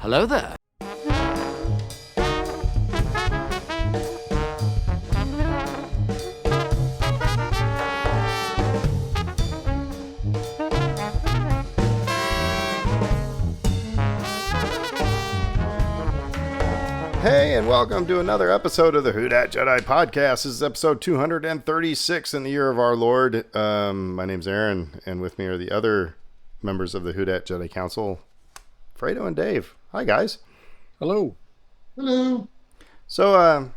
Hello there. Hey, and welcome to another episode of the Who Dat Jedi podcast. This is episode 236 in the year of our Lord. My name's Aaron, and with me are the other members of the Who Dat Jedi Council, Fredo and Dave. Hi, guys. Hello. Hello. So,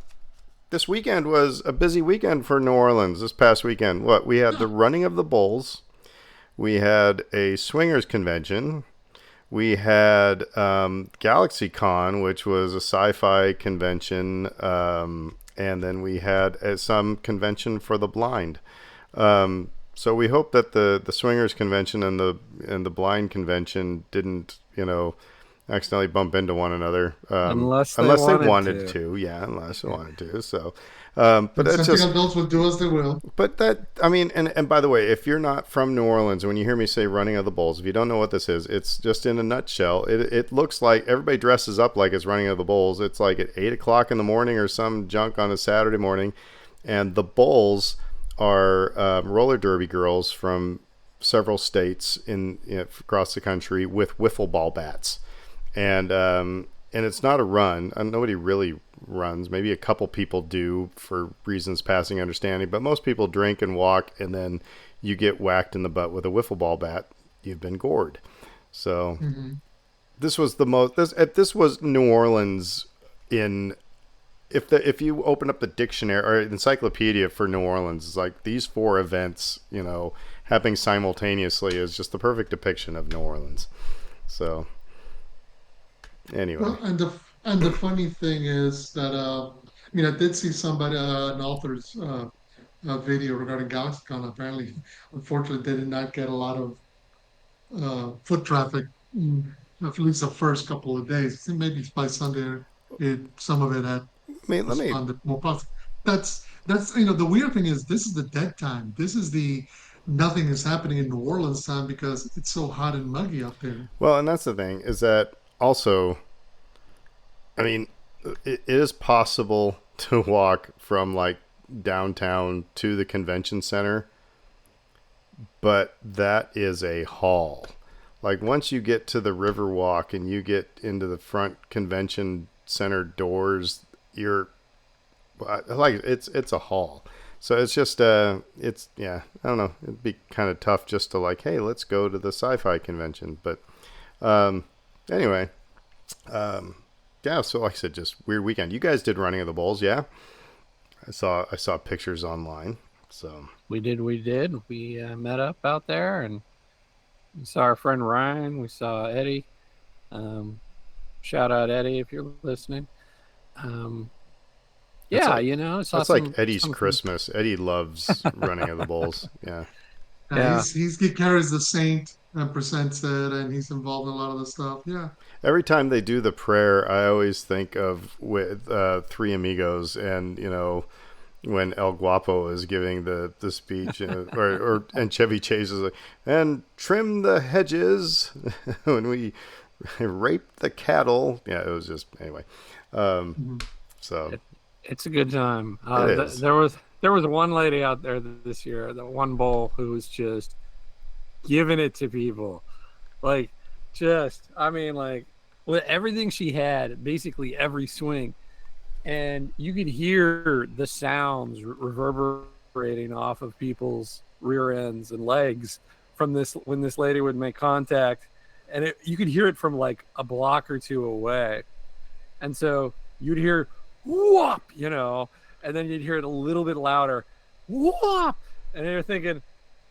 this weekend was a busy weekend for New Orleans. This past weekend, we had the running of the bulls. We had a swingers convention. We had GalaxyCon, which was a sci-fi convention, and then we had some convention for the blind. So we hope that the swingers convention and the blind convention didn't, accidentally bump into one another. Unless they wanted to. Yeah, unless they wanted to. So, but that's just adults will do as they will. But and by the way, if you're not from New Orleans, when you hear me say running of the bulls, if you don't know what this is, it's just in a nutshell. It looks like everybody dresses up like it's running of the bulls. It's like at 8 o'clock in the morning or some junk on a Saturday morning, and the bulls are roller derby girls from several states across the country with wiffle ball bats. And it's not a run. Nobody really runs. Maybe a couple people do for reasons passing understanding, but most people drink and walk, and then you get whacked in the butt with a wiffle ball bat. You've been gored. So this was this was New Orleans if you open up the dictionary or encyclopedia for New Orleans, it's like these four events, happening simultaneously is just the perfect depiction of New Orleans. So anyway. Well, and the funny thing is that I did see somebody an author's video regarding GalaxyCon. Apparently, unfortunately, they did not get a lot of foot traffic, at least the first couple of days. I think maybe by Sunday, some of it had responded more positive. That's the weird thing is this is the dead time. This is the nothing is happening in New Orleans time because it's so hot and muggy out there. Well, and that's the thing is that also, it is possible to walk from like downtown to the convention center, but that is a haul. Like once you get to the Riverwalk and you get into the front convention center doors, you're like it's a haul. So it's just I don't know. It'd be kind of tough just to like, hey, let's go to the sci-fi convention. But anyway, yeah. So like I said, just weird weekend. You guys did running of the bulls, yeah? I saw pictures online. So we did. We met up out there and we saw our friend Ryan. We saw Eddie. Shout out Eddie if you're listening. That's like Eddie's Christmas. Eddie loves running of the bulls. Yeah. Yeah. He carries the saint and presents it, and he's involved in a lot of the stuff. Yeah. Every time they do the prayer, I always think of with Three Amigos, and when El Guapo is giving the speech, and Chevy Chase is like, and trim the hedges when we rape the cattle. Yeah, it was just anyway. So it's a good time. There was one lady out there this year, the one bull who was just giving it to people, with everything she had, basically every swing, and you could hear the sounds reverberating off of people's rear ends and legs from this when this lady would make contact, and you could hear it from like a block or two away, and so you'd hear whoop, and then you'd hear it a little bit louder, whoop, and you're thinking,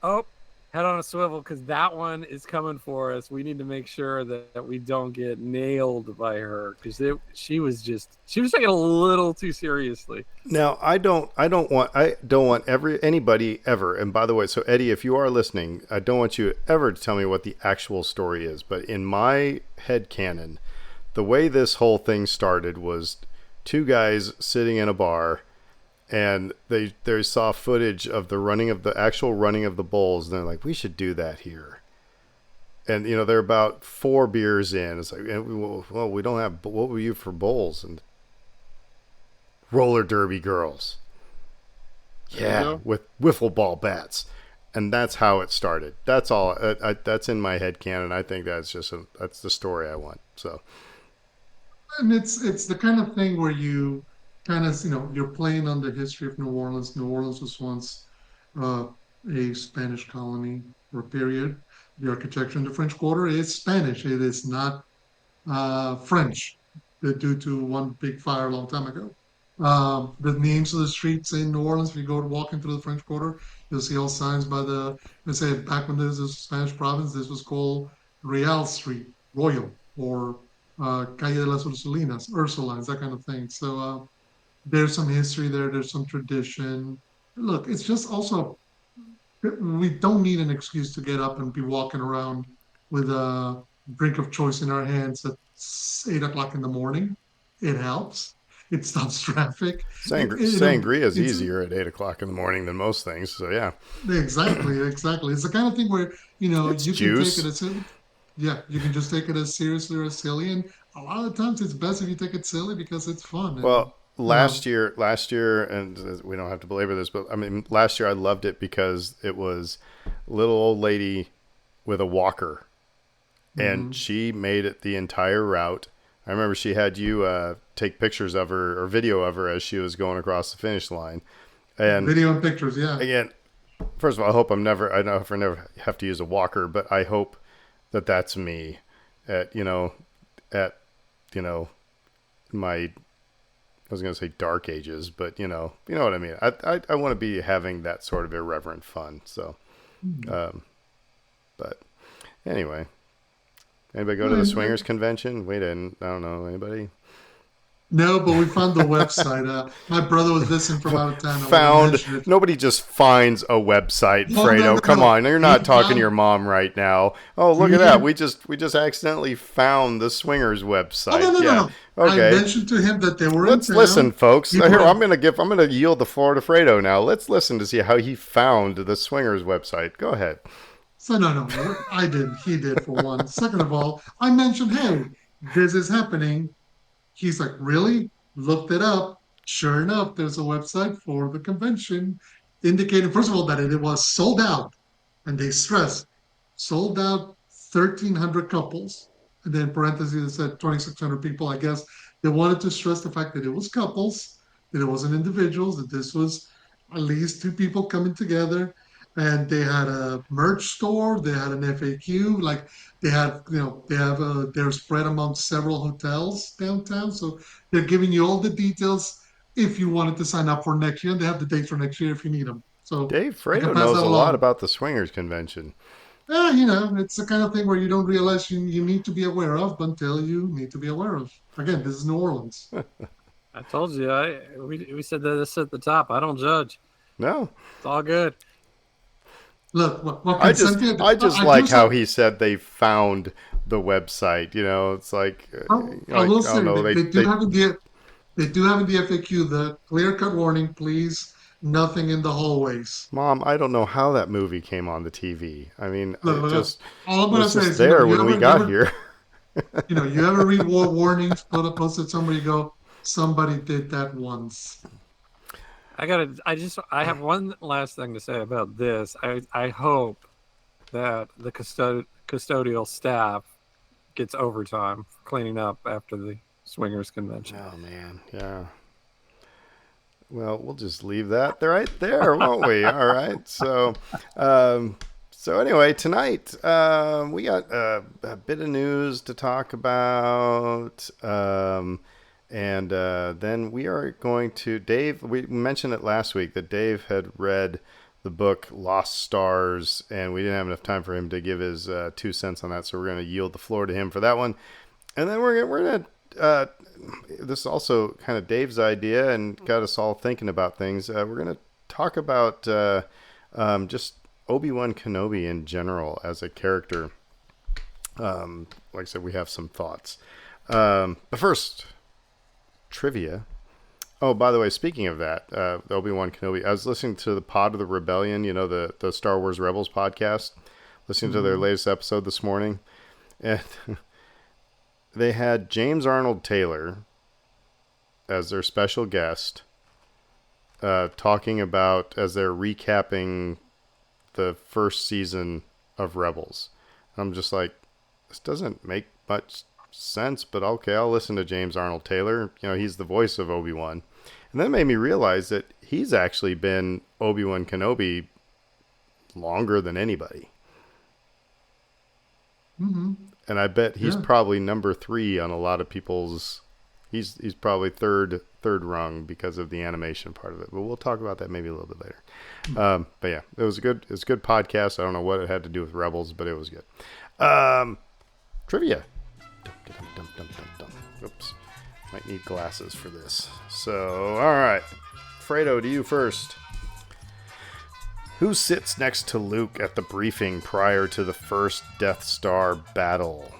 oh, head on a swivel, because that one is coming for us. We need to make sure that we don't get nailed by her, because she was taking it a little too seriously. Now, I don't want anybody ever. And by the way, so Eddie, if you are listening, I don't want you ever to tell me what the actual story is. But in my head canon, the way this whole thing started was two guys sitting in a bar, and they saw footage of the actual running of the bulls, and they're like, we should do that here. And they're about 4 beers in. It's like, well, we don't have. What were you for bowls? And roller derby girls. Yeah, with wiffle ball bats, and that's how it started. That's all. That's in my head canon. I think that's that's the story I want. So, And it's the kind of thing where you kind of you're playing on the history of New Orleans. New Orleans was once uh, a Spanish colony for a period. The architecture in the French Quarter is Spanish. It is not French, due to one big fire a long time ago. The names of the streets in New Orleans, if you go walking through the French Quarter, you'll see all signs by they say back when this was a Spanish province, this was called Real Street, Royal, or Calle de las Ursulinas, Ursulines, that kind of thing. So there's some history there, there's some tradition. Look, it's just also we don't need an excuse to get up and be walking around with a drink of choice in our hands at 8 o'clock in the morning. It helps. It stops traffic. sangria is It's easier at 8 o'clock in the morning than most things. So yeah, exactly. It's the kind of thing where it's you can take it juice. as yeah, you can just take it as seriously or as silly. And a lot of times, it's best if you take it silly because it's fun. And Well, last year, and we don't have to belabor this, but I mean, last year I loved it because it was a little old lady with a walker, and mhm. she made it the entire route. I remember she had you take pictures of her or video of her as she was going across the finish line. And Video and pictures, yeah. again, first of all, I know if I never have to use a walker, but I hope that that's me at, at, you know, my, I was going to say dark ages, but you know what I mean? I want to be having that sort of irreverent fun. So, Mhm. um, but anyway, anybody go to the And swingers convention? We didn't. I don't know. Anybody? no, but we found the website. My brother was visiting from out of town. I want to Found. mention it. Nobody just finds a website, No, Fredo. Come no. on, you're He not talking to found your mom right now. Oh, look at that. he. We just accidentally found the swingers Oh, website. no, no, no, Yeah. no. I Okay. mentioned to him that they were in Let's listen, town. folks. He Here, put a I'm gonna yield the floor to Fredo now. Let's listen to see how he found the swingers website. Go ahead. So no. I did. He did for one. Second of all, I mentioned, hey, this is happening. He's like, really? Looked it up. Sure enough, there's a website for the convention indicating, first of all, that it was sold out. And they stressed sold out 1,300 couples. And then parentheses it said 2,600 people. I guess they wanted to stress the fact that it was couples, that it wasn't individuals, that this was at least two people coming together. And they had a merch store, they had an FAQ, like they had, they're spread among several hotels downtown. So they're giving you all the details if you wanted to sign up for next year. They have the dates for next year if you need them. So Dave I can Fredo pass knows that a lot along. about the swingers convention. It's the kind of thing where you don't realize you need to be aware of until you need to be aware of. Again, this is New Orleans. I told you, we said this at the top. I don't judge. No, It's all good. Look, what I can just Cynthia do? I just I do like how say, he said they found the website. It's like I will I don't say know. they do have in the FAQ the clear cut warning, please, nothing in the hallways. Mom, I don't know how that movie came on the TV. I mean, Look, all I'm it gonna was say just is, there when we got here. you ever read war warnings, posted somebody go, somebody did that once. I have one last thing to say about this. I hope that the custodial staff gets overtime for cleaning up after the swingers convention. Oh man, yeah. Well, we'll just leave that right there, won't we? All right. Um, so anyway, tonight we got a bit of news to talk about, and then we are going to Dave. We mentioned it last week that Dave had read the book Lost Stars, and we didn't have enough time for him to give his 2 cents on that, so we're going to yield the floor to him for that one, and then we're gonna this is also kind of Dave's idea and got us all thinking about things. We're going to talk about just Obi-Wan Kenobi in general as a character. Like I said, we have some thoughts. But first, trivia. Oh, by the way, speaking of that, Obi-Wan Kenobi, I was listening to the Pod of the Rebellion, the Star Wars Rebels podcast listening to their latest episode this morning, and they had James Arnold Taylor as their special guest, talking about, as they're recapping the first season of Rebels. I'm just like, this doesn't make much sense, but okay, I'll listen to James Arnold Taylor. He's the voice of Obi-Wan. And that made me realize that he's actually been Obi-Wan Kenobi longer than anybody. Mm-hmm. And I bet he's probably number 3 on a lot of people's. He's probably third rung because of the animation part of it. But we'll talk about that maybe a little bit later. But yeah, it was a good podcast. I don't know what it had to do with Rebels, but it was good. Trivia. Oops. Might need glasses for this. So, all right. Fredo, to you first. Who sits next to Luke at the briefing prior to the first Death Star battle?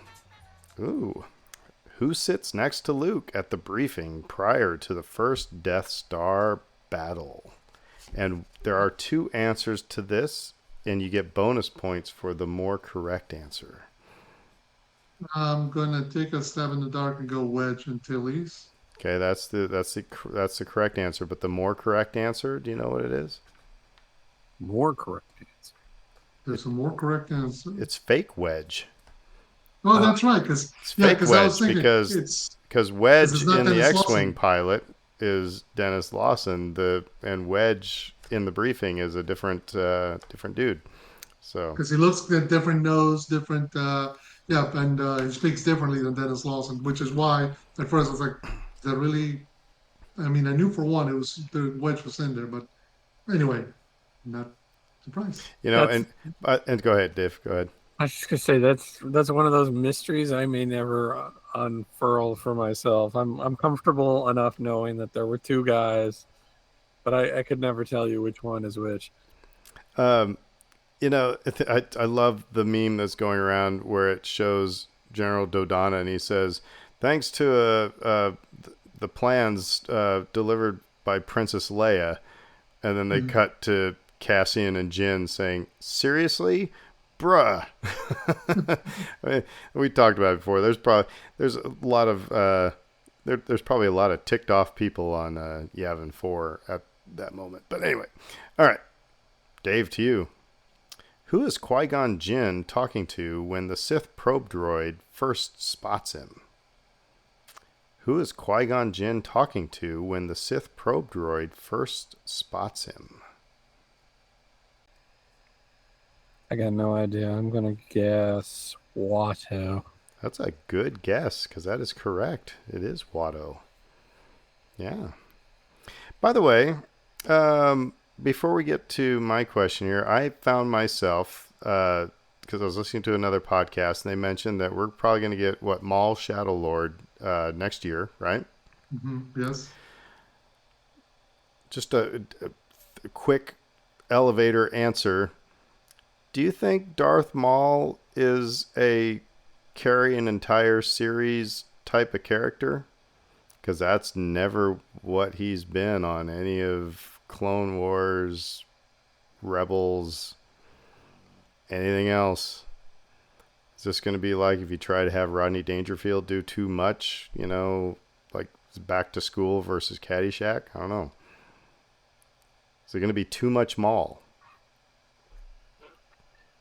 Ooh. Who sits next to Luke at the briefing prior to the first Death Star battle? And there are 2 answers to this, and you get bonus points for the more correct answer. I'm gonna take a stab in the dark and go Wedge and Tilly's. Okay, that's the correct answer. But the more correct answer, do you know what it is? More correct answer. There's a more correct answer. It's fake Wedge. Oh, that's right. Because fake Wedge, I was thinking because Wedge in the Dennis X-wing Lawson. pilot is Dennis Lawson. And Wedge in the briefing is a different dude. So because he looks at different nose, different and he speaks differently than Dennis Lawson, which is why at first I was like, is that really? I mean, I knew for one it was the Wedge was in there, but anyway, not surprised. and go ahead, Dave. Go ahead. I was just gonna say that's one of those mysteries I may never unfurl for myself. I'm comfortable enough knowing that there were 2 guys, but I could never tell you which one is which. I love the meme that's going around where it shows General Dodonna and he says, "Thanks to the plans delivered by Princess Leia," and then they cut to Cassian and Jyn saying, "Seriously? Bruh." I mean, we talked about it before. There's probably a lot of ticked off people on Yavin 4 at that moment. But anyway, all right, Dave, to you. Who is Qui-Gon Jinn talking to when the Sith probe droid first spots him? Who is Qui-Gon Jinn talking to when the Sith probe droid first spots him? I got no idea. I'm gonna guess Watto. That's a good guess, because that is correct. It is Watto. Yeah. By the way, before we get to my question here, I found myself, because I was listening to another podcast, and they mentioned that we're probably going to get, Maul Shadow Lord next year, right? Mm-hmm. Yes. Just a quick elevator answer. Do you think Darth Maul is a carry an entire series type of character? Because that's never what he's been on any of Clone Wars, Rebels, anything else. Is this going to be like if you try to have Rodney Dangerfield do too much, like Back to School versus Caddyshack? I don't know. Is it going to be too much Maul?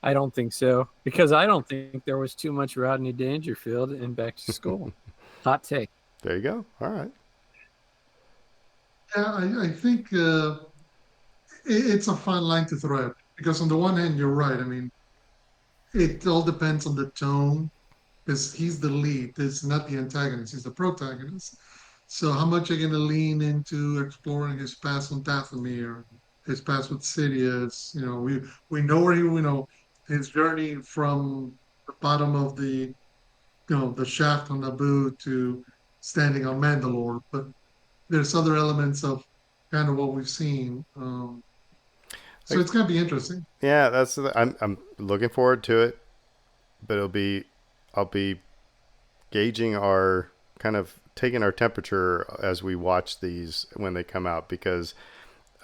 I don't think so, because I don't think there was too much Rodney Dangerfield in Back to School. Hot take. There you go. All right. Yeah, I think it's a fine line to thread because on the one hand, you're right. I mean, it all depends on the tone because he's the lead. It's not the antagonist. He's the protagonist. So how much are you going to lean into exploring his past on Dathomir, his past with Sidious? We know where his journey from the bottom of the shaft on Naboo to standing on Mandalore, but there's other elements of kind of what we've seen. So it's going to be interesting. Yeah, I'm looking forward to it, but I'll be gauging our kind of taking our temperature as we watch these when they come out, because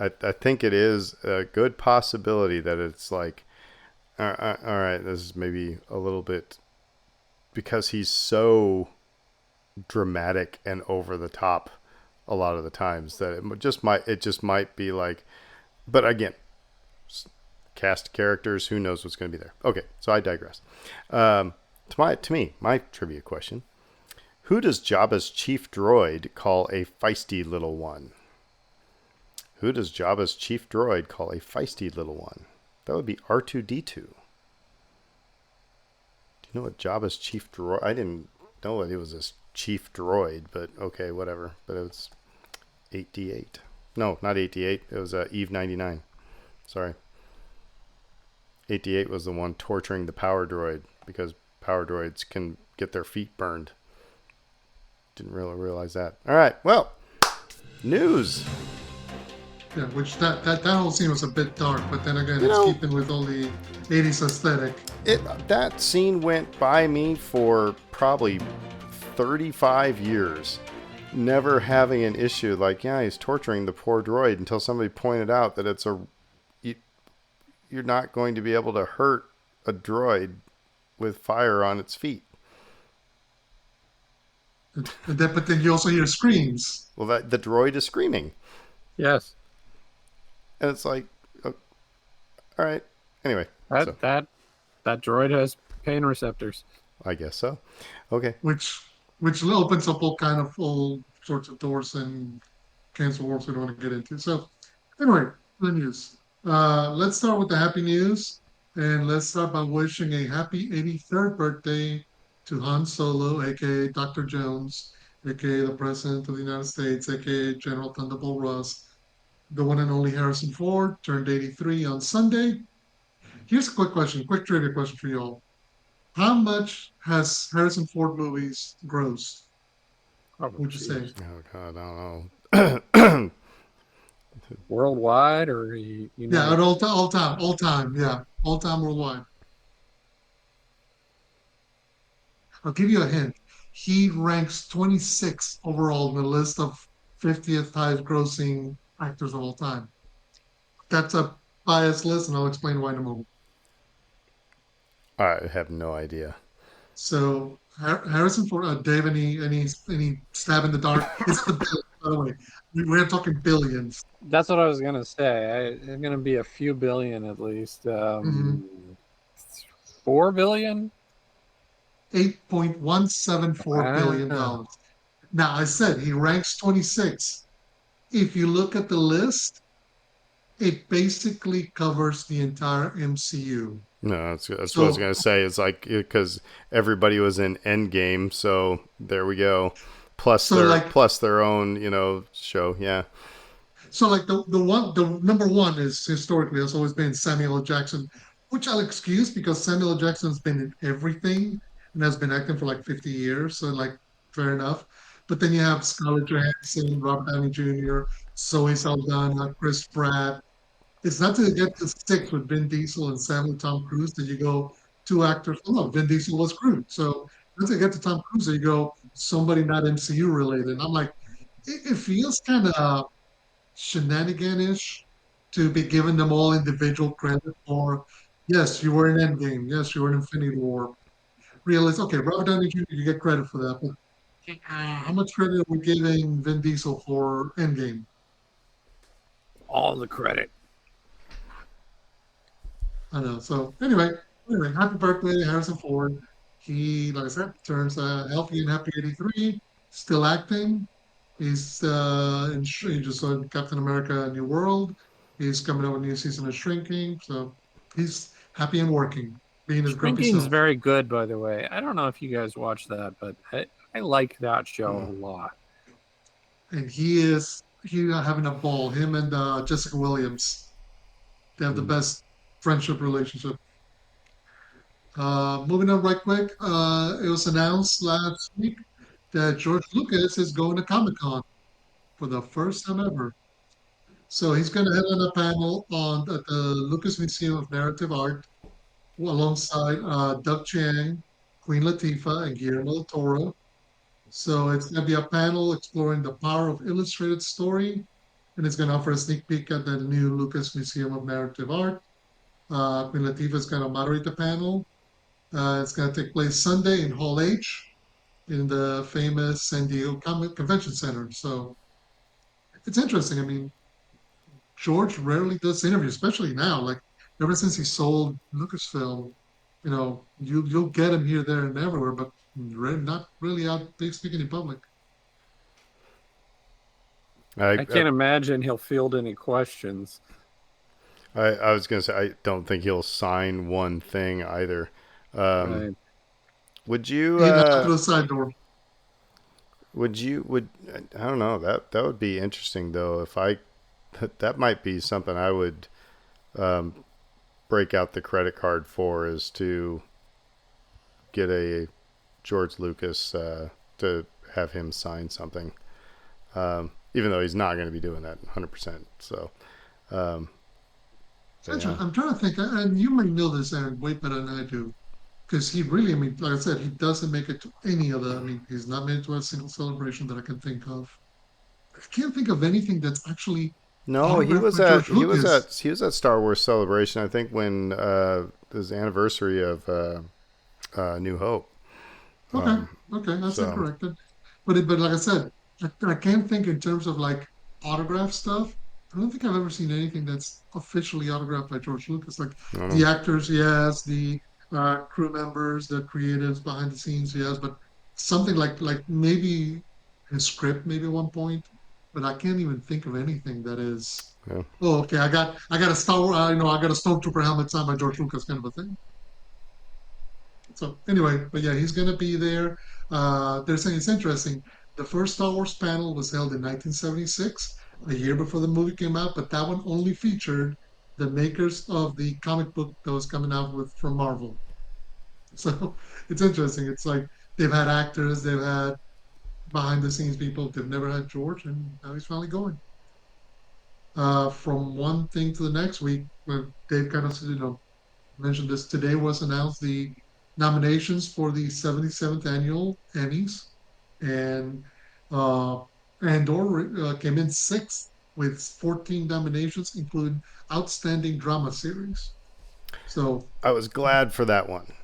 I think it is a good possibility that it's like All right, this is maybe a little bit because he's so dramatic and over the top a lot of the times that it just might be like. But again, cast characters, who knows what's going to be there. Okay, so I digress. To me, my trivia question: who does Jabba's chief droid call a feisty little one? Who does Jabba's chief droid call a feisty little one? That would be R2D2. Do you know what Jabba's chief droid? I didn't know that it was his chief droid, but okay, whatever. But it was 8D8. No, not 8D8. It was Eve 99. Sorry. 8D8 was the one torturing the power droid because power droids can get their feet burned. Didn't really realize that. All right, well, news. Yeah, which that whole scene was a bit dark, but then again, You it's know, keeping with all the 80s aesthetic. that scene went by me for probably 35 years, never having an issue. Like, yeah, he's torturing the poor droid until somebody pointed out that you're not going to be able to hurt a droid with fire on its feet. But then you also hear screams. Well, that the droid is screaming, Yes, and it's like, oh, all right. Anyway, so that droid has pain receptors. I guess so. Okay. which opens up all sorts of doors and cancel wars we don't want to get into. So anyway, the news. Let's start with the happy news, and let's start by wishing a happy 83rd birthday to Han Solo, aka Dr. Jones, aka the President of the United States, aka General Thunderbolt Ross. The one and only Harrison Ford turned 83 on Sunday. Here's a quick trivia question for you all. How much has Harrison Ford movies grossed? Oh, Would you jeez. say? Oh God, I don't know. Worldwide or Yeah, United? at all time, yeah, all time worldwide. I'll give you a hint. He ranks 26 overall in the list of 50th highest grossing actors of all time. That's a biased list, and I'll explain why in a moment. I have no idea. So Harrison Ford, Dave, any stab in the dark? It's the billions, by the way. We're talking billions. That's what I was gonna say. It's gonna be a few billion at least. Mhm. 4 billion. $8.174 billion Wow. dollars. Now, I said he ranks 26. If you look at the list, it basically covers the entire MCU. No, that's what I was So, gonna say. It's like because everybody was in Endgame, so there we go. Plus so their like, plus their own, show. Yeah. the number one is historically has always been Samuel L. Jackson, which I'll excuse because Samuel L. Jackson's been in everything and has been acting for like 50 years. So like, fair enough. But then you have Scarlett Johansson, Robert Downey Jr., Zoe Saldana, Chris Pratt. It's not to get to six with Vin Diesel and Samuel Tom Cruise that you go two actors. Oh no, Vin Diesel was Groot. So once you get to Tom Cruise, that you go somebody not MCU related. And I'm like, it feels kind of shenaniganish to be giving them all individual credit for. Yes, you were in Endgame. Yes, you were in Infinity War. Realist. Okay, Robert Downey Jr. You get credit for that, but how much credit are we giving Vin Diesel for Endgame? All the credit. I know. So anyway, happy birthday, Harrison Ford. He, like I said, turns healthy and happy 83. Still acting. He's he just saw Captain America: New World. He's coming out with a new season of Shrinking. So he's happy and working, being his grumpy Shrinking's self. very good, by the way. I don't know if you guys watch that, but I like that show Hmm. a lot. And he having a ball. Him and Jessica Williams. They have the best friendship relationship. Moving on right quick, it was announced last week that George Lucas is going to Comic Con for the first time ever. So he's going to head on a panel at the Lucas Museum of Narrative Art alongside Doug Chiang, Queen Latifah, and Guillermo del Toro. So it's going to be a panel exploring the power of illustrated story, and it's going to offer a sneak peek at the new Lucas Museum of Narrative Art. Queen Latifah is going to moderate the panel. It's going to take place Sunday in Hall H in the famous San Diego Convention Center. So it's interesting. I mean, George rarely does interviews, especially now. Like ever since he sold Lucasfilm, you'll get him here, there, and everywhere, but not really out big speaking in public. I, I I can't imagine he'll field any questions. I was gonna say I don't think he'll sign one thing either. Um, Right. would you? Maybe not through the side door. Would I don't know that would be interesting though. If I that might be something I would um, break out the credit card for is to get a George Lucas to have him sign something. Even though he's not going to be doing that 100%. So, um, but yeah. I'm trying to think, and you might know this, Aaron, way better than I do, because he really, I mean, like I said, he doesn't make it to any of the. I mean, he's not made it to a single celebration that I can think of. I can't think of anything that's actually No, autographed by George Lucas. he was at Star Wars Celebration. I think when his anniversary of New Hope. Okay, Um, okay, that's so incorrect. But like I said, I can't think in terms of like autograph stuff. I don't think I've ever seen anything that's officially autographed by George Lucas. Like I don't the know. actors, yes, the crew members, the creatives behind the scenes, yes, but something like maybe his script, maybe at one point. But I can't even think of anything that is. Yeah. Oh, okay, I got a Star Wars, I got a Stormtrooper helmet signed by George Lucas, kind of a thing. So anyway, but yeah, he's going to be there. They're saying it's interesting. The first Star Wars panel was held in 1976, a year before the movie came out, but that one only featured the makers of the comic book that was coming out with from Marvel. So it's interesting. It's like they've had actors, they've had behind the scenes people, they've never had George, and now he's finally going. From one thing to the next week, they've kind of mentioned this today was announced the nominations for the 77th annual Emmys, and uh, Andor came in sixth with 14 nominations, including Outstanding Drama Series. So, I was glad for that one.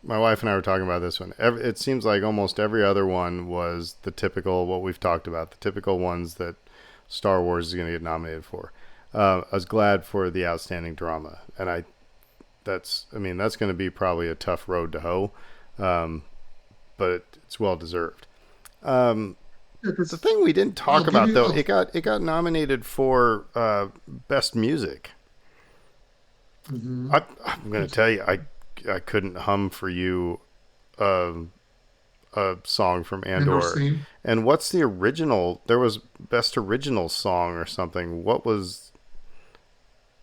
My wife and I were talking about this one. It seems like almost every other one was the typical, what we've talked about, the typical ones that Star Wars is going to get nominated for. I was glad for the outstanding drama, and I mean, that's going to be probably a tough road to hoe, um, but it's well deserved. Um, yeah, the 'cause thing we didn't talk I'll give about you, though, it got nominated for best music. mhm. I'm going to tell you, I couldn't hum for you um, a song from Andor's Andor. theme. And what's the original? There was best original song or something. What was?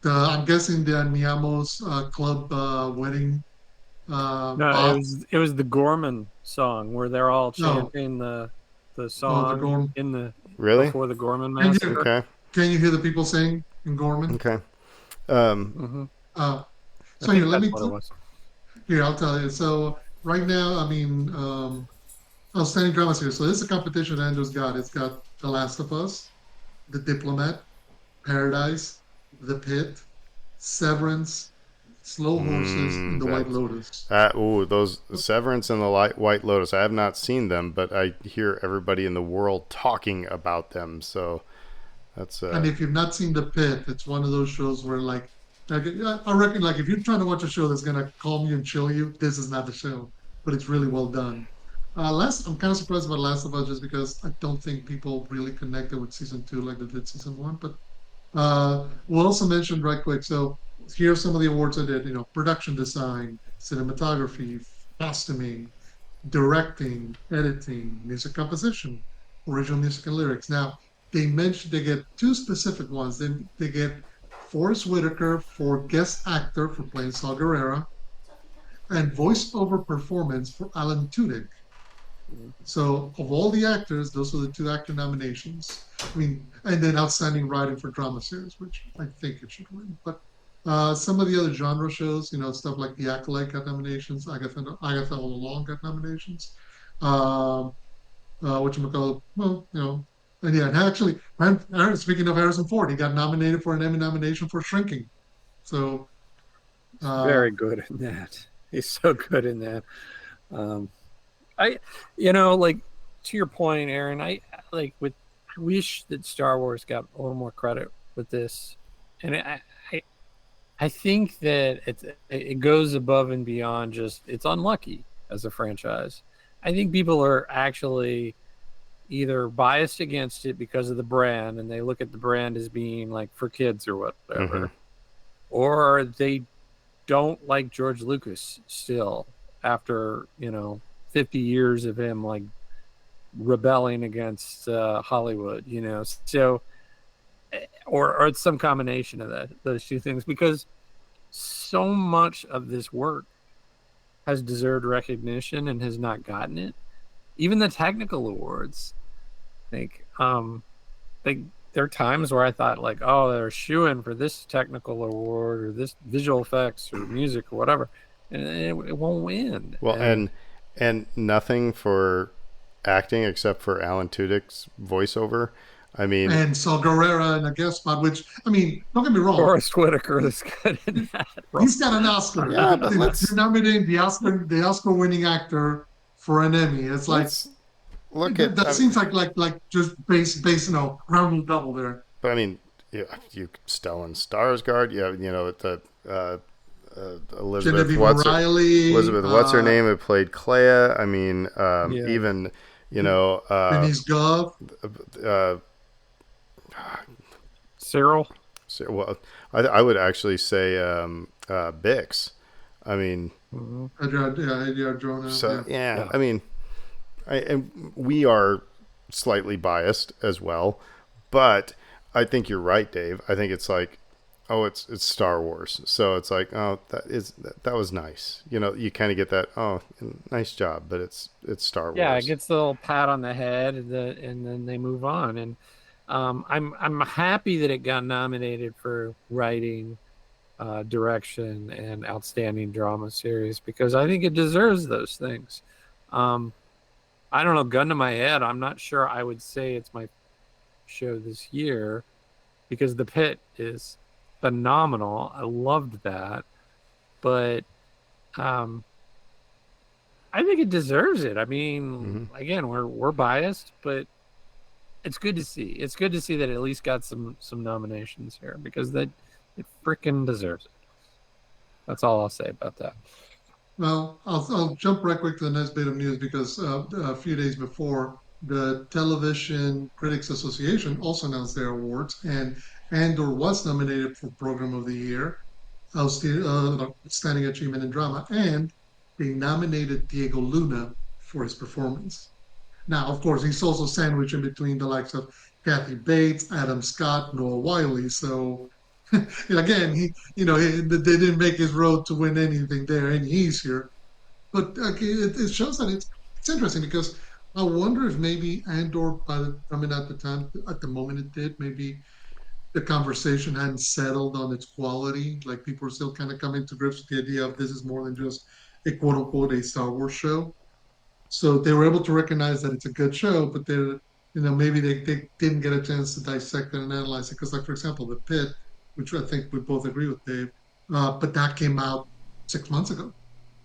I'm guessing the Miyamo's club wedding No, it bop. was the Gorman song where they're all No, chanting the oh, the song Gorm. in the Really? before the Gorman Can you, massacre. Okay. can you hear the people saying in Gorman? Okay. Um, Hmm. Uh, I so here, think let that's me what it was. here. I'll tell you. So right now, I mean, outstanding drama series. So this is a competition Andrew's got. It's got The Last of Us, The Diplomat, Paradise, The Pit, Severance, Slow Horses, and The White that's Lotus. those Severance and the White Lotus. I have not seen them, but I hear everybody in the world talking about them. So that's And if you've not seen The Pit, it's one of those shows where like I reckon like if you're trying to watch a show that's gonna calm you and chill you, this is not the show. But it's really well done. Last I'm kind of surprised about Last of Us just because I don't think people really connected with season two like they did season one. But we'll also mention right quick. So here are some of the awards I did. Production design, cinematography, costuming, directing, editing, music composition, original music and lyrics. Now, they mentioned they get two specific ones. They get Forrest Whitaker for guest actor for playing Saw Gerrera and voiceover performance for Alan Tudyk. So, of all the actors, those are the two actor nominations. I mean, and then outstanding writing for drama series, which I think it should win. But some of the other genre shows, stuff like The Acolyte got nominations, Agatha All Along got nominations. Um, whatchamacallit, well, and yeah, and actually, speaking of Harrison Ford, he got nominated for an Emmy nomination for Shrinking. So, He's very good in that. He's so good in that. Um, I, like to your point, Aaron. I wish that Star Wars got a little more credit with this, and I, I think that it goes above and beyond just it's unlucky as a franchise. I think people are actually either biased against it because of the brand and they look at the brand as being like for kids or Mm-hmm. whatever, or they don't like George Lucas still after 50 years of him like rebelling against Hollywood, so or it's some combination of those two things, because so much of this work has deserved recognition and has not gotten it. Even the technical awards, I think there are times where I thought like, oh, they're shooing for this technical award or this visual effects or music or whatever, and it won't win. Well, and nothing for acting except for Alan Tudyk's voiceover. I mean, and Saw Gerrera in a guest spot, which, I mean, don't get me wrong. Forrest Whitaker is good in that role. He's got an Oscar. Yeah, but They're nominating the Oscar winning actor for an Emmy. It's like, look at that seems like just base, round double there. But I mean, yeah, you Stellan Skarsgård, the Elizabeth Genevieve what's O'Reilly, what's her name, who played Clea. I mean, even Denise Gov, Cyril. well, I would actually say Bix. I mean, Jonah. so yeah. I mean, and we are slightly biased as well, but I think you're right, Dave. I think it's like, oh, it's Star Wars, so it's like, oh, that was nice. You kind of get that, oh, nice job, but it's Star Wars. Yeah, it gets the little pat on the head, and then they move on. And I'm happy that it got nominated for writing, direction, and outstanding drama series, because I think it deserves those things. I don't know, gun to my head, I'm not sure I would say it's my show this year, because The Pit is phenomenal. I loved that, but I think it deserves it. I mean, again, we're biased, but it's good to see. It's good to see that it at least got some nominations here, because it freaking deserves it. That's all I'll say about that. Well, I'll jump right quick to the next bit of news, because a few days before, the Television Critics Association also announced their awards, and Andor was nominated for Program of the Year, Outstanding Achievement in Drama, and they nominated Diego Luna for his performance. Now, of course, he's also sandwiched in between the likes of Kathy Bates, Adam Scott, Noah Wiley. So again, they didn't make his road to win anything there, and he's here. But it shows that it's interesting, because I wonder if maybe Andor, at the moment it did, maybe the conversation hadn't settled on its quality. Like, people are still kind of coming to grips with the idea of this is more than just a quote unquote a Star Wars show. So they were able to recognize that it's a good show, but maybe they didn't get a chance to dissect it and analyze it. Because, like, for example, The Pit, which I think we both agree with, Dave, but that came out 6 months ago.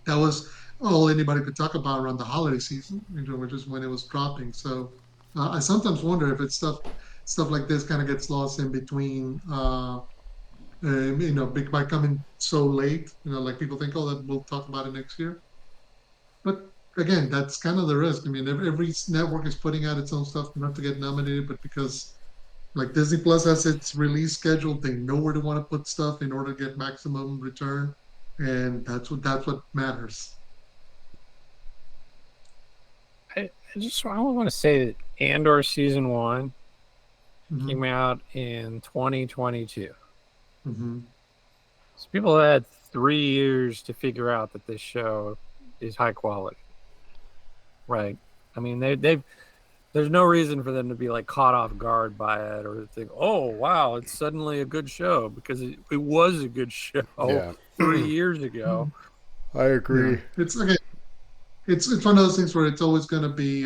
That was all anybody could talk about around the holiday season, which is when it was dropping. So I sometimes wonder if it's stuff like this kind of gets lost in between, by coming so late. Like, people think, oh, that we'll talk about it next year. But again, that's kind of the risk. I mean, every network is putting out its own stuff not to get nominated, but because, like, Disney Plus has its release schedule, they know where to want to put stuff in order to get maximum return, and that's what matters. I want to say that Andor season 1 came out in 2022. So people had 3 years to figure out that this show is high quality, right? I mean, there's no reason for them to be like caught off guard by it, or think, oh wow, it's suddenly a good show, because it was a good show 3 years ago. I agree. Yeah. It's one of those things where it's always going to be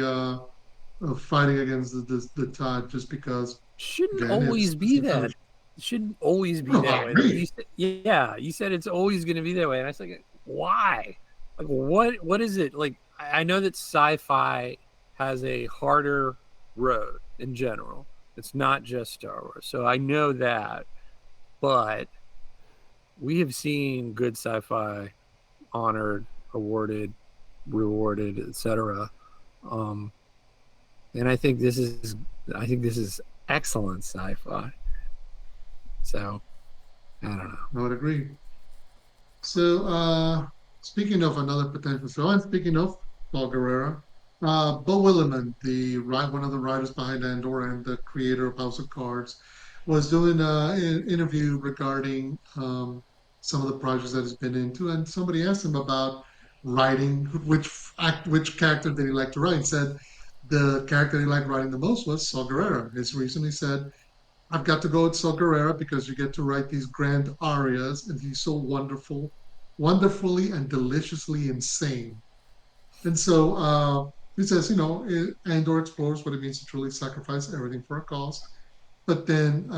fighting against the tide, just because shouldn't always be that. shouldn't always be that Oh, way. Like me. you said, yeah, you said it's always going to be that way, and I was like, why? Like, what is it? Like, I know that sci-fi has a harder road in general. It's not just Star Wars, so I know that, but we have seen good sci-fi honored, awarded, rewarded, etc. Um, and I think this is excellent sci-fi. So I don't know. I would agree. So, speaking of another potential show, and speaking of Paul Guerrero, Bo Willimon, one of the writers behind Andor and the creator of House of Cards, was doing an interview regarding some of the projects that he's been into, and somebody asked him about writing, which character did he like to write. He said the character he liked writing the most was Saw Gerrera. His reason, he said, I've got to go with Saw Gerrera because you get to write these grand arias, and he's so wonderful, wonderfully and deliciously insane. And so he says, Andor explores what it means to truly sacrifice everything for a cause. But then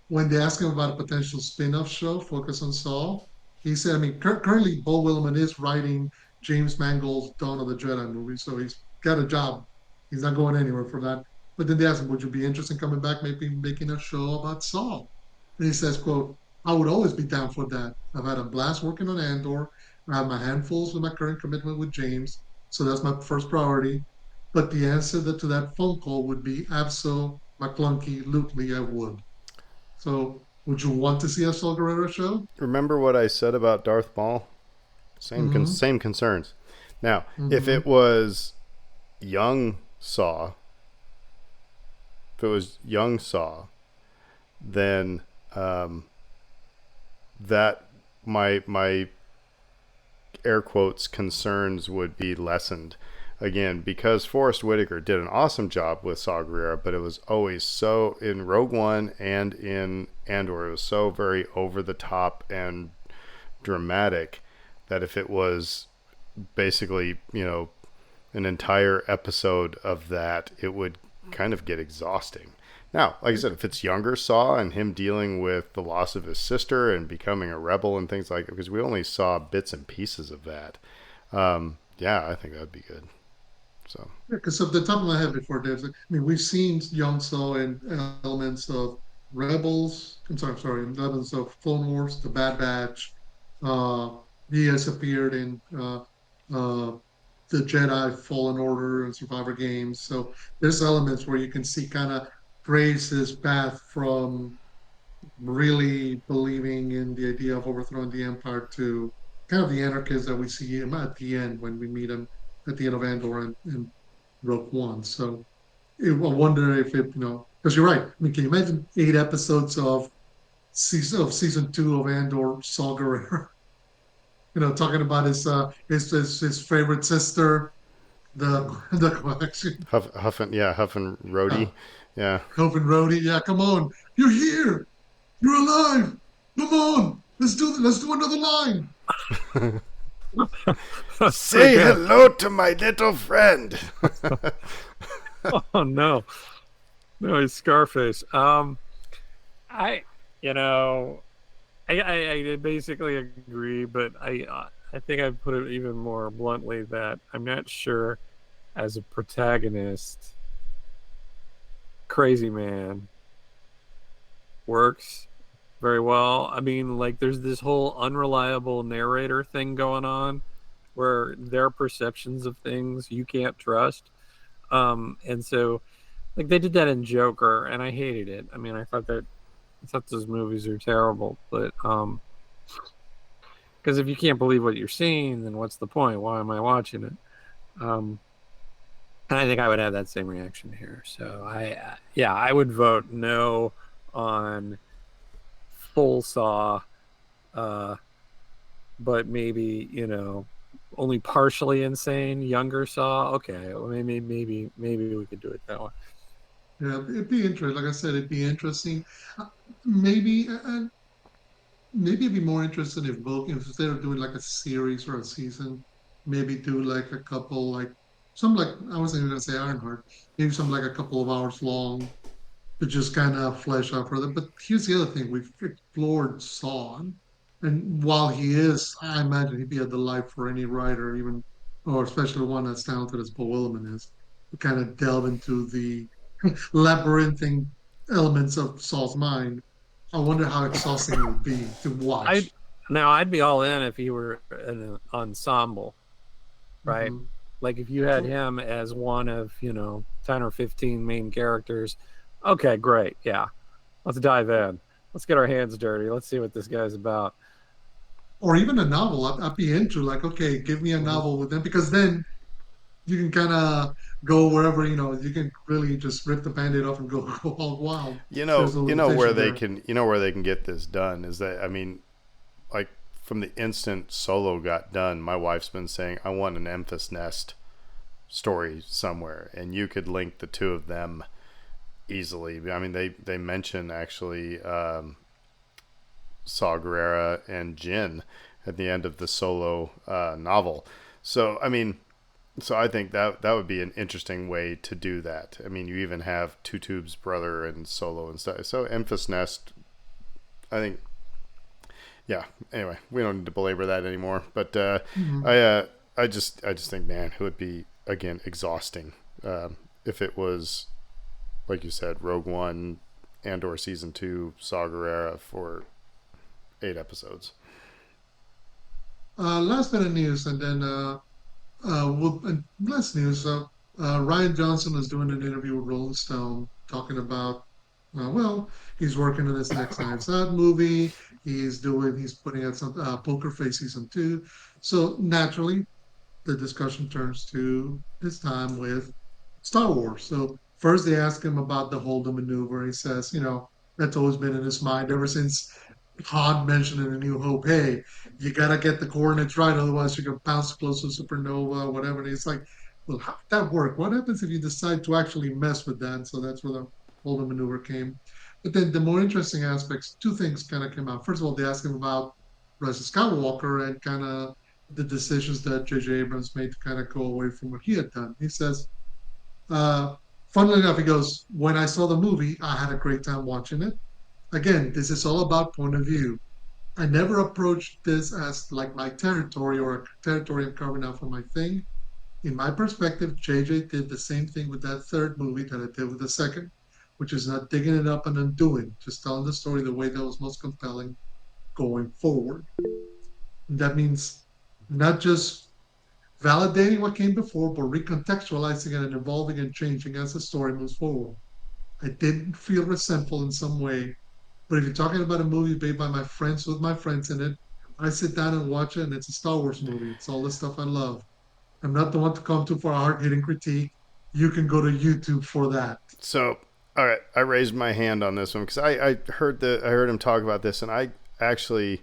when they ask him about a potential spin-off show focused on Saul, he said, I mean, currently Bo Willimon is writing James Mangold's Dawn of the Jedi movie, so he's got a job. He's not going anywhere for that. But then they asked him, would you be interested in coming back, maybe making a show about Saul? And he says, quote, I would always be down for that. I've had a blast working on Andor. I have my handfuls with my current commitment with James, so that's my first priority. But the answer to that phone call would be Abso McClunky Lutely, I would. So would you want to see a Saul Guerrero show? Remember what I said about Darth Maul? Mm-hmm. Same concerns. Now, if Mm-hmm. it was young Saw, if it was young Saw, then that my air quotes concerns would be lessened again, because Forrest Whitaker did an awesome job with Saw Gerrera, but it was always so in Rogue One and in Andor, it was so very over the top and dramatic that if it was basically, an entire episode of that, it would kind of get exhausting. Now, like I said, if it's younger Saw and him dealing with the loss of his sister and becoming a rebel and things like that, because we only saw bits and pieces of that. Yeah, I think that would be good. So, Because off the top of my head before Dave, I mean, we've seen Young Saw in elements of Rebels. I'm sorry, in elements of Clone Wars, The Bad Batch. Uh, he has appeared in uh, the Jedi Fallen Order and Survivor games. So there's elements where you can see kind of trace his path from really believing in the idea of overthrowing the Empire to kind of the anarchist that we see him at the end when we meet him at the end of Andor and Rogue One. So I wonder if it, because you're right. I mean, can you imagine 8 episodes of season 2 of Andor, Saw Gerrera, talking about his favorite sister, the collection, Huff and Rhodey. uh, Yeah. Coven Rhodey. Yeah, come on, you're here, you're alive. Come on, let's do another line. That's pretty Say good. hello to my little friend. Oh no, no, it's Scarface. I, you know, I basically agree, but I think I'd put it even more bluntly that I'm not sure as a protagonist, Crazy Man works very well. I mean, like there's this whole unreliable narrator thing going on where their perceptions of things you can't trust. And so like they did that in Joker and I hated it. I mean, I thought those movies are terrible, but because if you can't believe what you're seeing, then what's the point? Why am I watching it? Um, and I think I would have that same reaction here. So yeah, I would vote no on full Saw, uh, but maybe only partially insane younger Saw. Okay, well, maybe we could do it that way. Yeah, it'd be interesting. Like I said, it'd be interesting. Uh, Maybe, maybe it'd be more interesting if both, instead of doing like a series or a season, maybe do like a couple, like some like I wasn't even gonna say Ironheart, maybe some like a couple of hours long, to just kind of flesh out further. But here's the other thing: we've explored Saul, and while he is, I imagine he'd be a delight for any writer, even or especially one as talented as Paul Williman is, to kind of delve into the labyrinthing elements of Saul's mind. I wonder how exhausting it would be to I'd watch. now I'd be all in if he were an ensemble, right? Mhm. Like if you had him as one of 10 or 15 main characters. Okay, great, yeah, let's dive in. Let's get our hands dirty. Let's see what this guy's about. Or even a novel. I'd be into like, okay, give me a Mhm. novel with them because then you can kind of go wherever, you can really just rip the band-aid off and go, go all wild. There's no Where limitation they there. can, where they can get this done is that, I mean, like from the instant Solo got done, my wife's been saying, I want an Emphas Nest story somewhere, and you could link the two of them easily. I mean, they mention actually Saw Gerrera and Jin at the end of the Solo novel. So I mean, so I think that would be an interesting way to do that. I mean, you even have Two Tube's brother and Solo and stuff. So Emphas Nest, I think, yeah. Anyway, we don't need to belabor that anymore. But Mhm. I just think, man, it would be again exhausting if it was like you said, Rogue One, Andor season 2, Saw Gerrera for 8 episodes. Last bit of news, and then and less news. Ryan Johnson was doing an interview with Rolling Stone talking about, well, he's working on his next Knives Out movie. He's putting out some Poker Face season 2. So naturally, the discussion turns to his time with Star Wars. So first they ask him about the Holdo maneuver. He says, that's always been in his mind ever since Han mentioned in A New Hope, hey, you got to get the coordinates right, otherwise you're going to bounce close to supernova or whatever. And it's like, well, how did that work? What happens if you decide to actually mess with that? So that's where the Holdo maneuver came. But then the more interesting aspects, two things kind of came out. First of all, they asked him about Rise of Skywalker and kind of the decisions that J.J. Abrams made to kind of go away from what he had done. He says, uh, funnily enough, he goes, when I saw the movie, I had a great time watching it. Again, this is all about point of view. I never approached this as like my territory or a territory I'm carving out for my thing. In my perspective, JJ did the same thing with that third movie that I did with the second, which is not digging it up and undoing, just telling the story the way that was most compelling going forward. And that means not just validating what came before, but recontextualizing it and evolving and changing as the story moves forward. I didn't feel resentful in some way, but if you're talking about a movie made by my friends with my friends in it, I sit down and watch it and it's a Star Wars movie. It's all the stuff I love. I'm not the one to come to for a hard hitting critique. You can go to YouTube for that. So, all right, I raised my hand on this one because I heard him talk about this, and I actually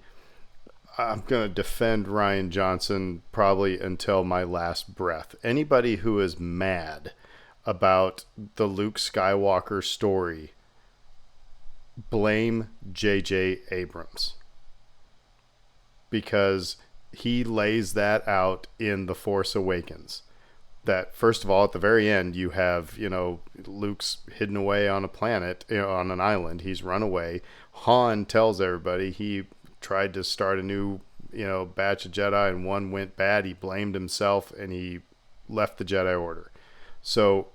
I'm gonna defend Ryan Johnson probably until my last breath. Anybody who is mad about the Luke Skywalker story, blame J.J. Abrams because he lays that out in The Force Awakens. That first of all, at the very end, you have Luke's hidden away on a planet, on an island. He's run away. Han tells everybody he tried to start a new batch of Jedi and one went bad. He blamed himself and he left the Jedi Order. So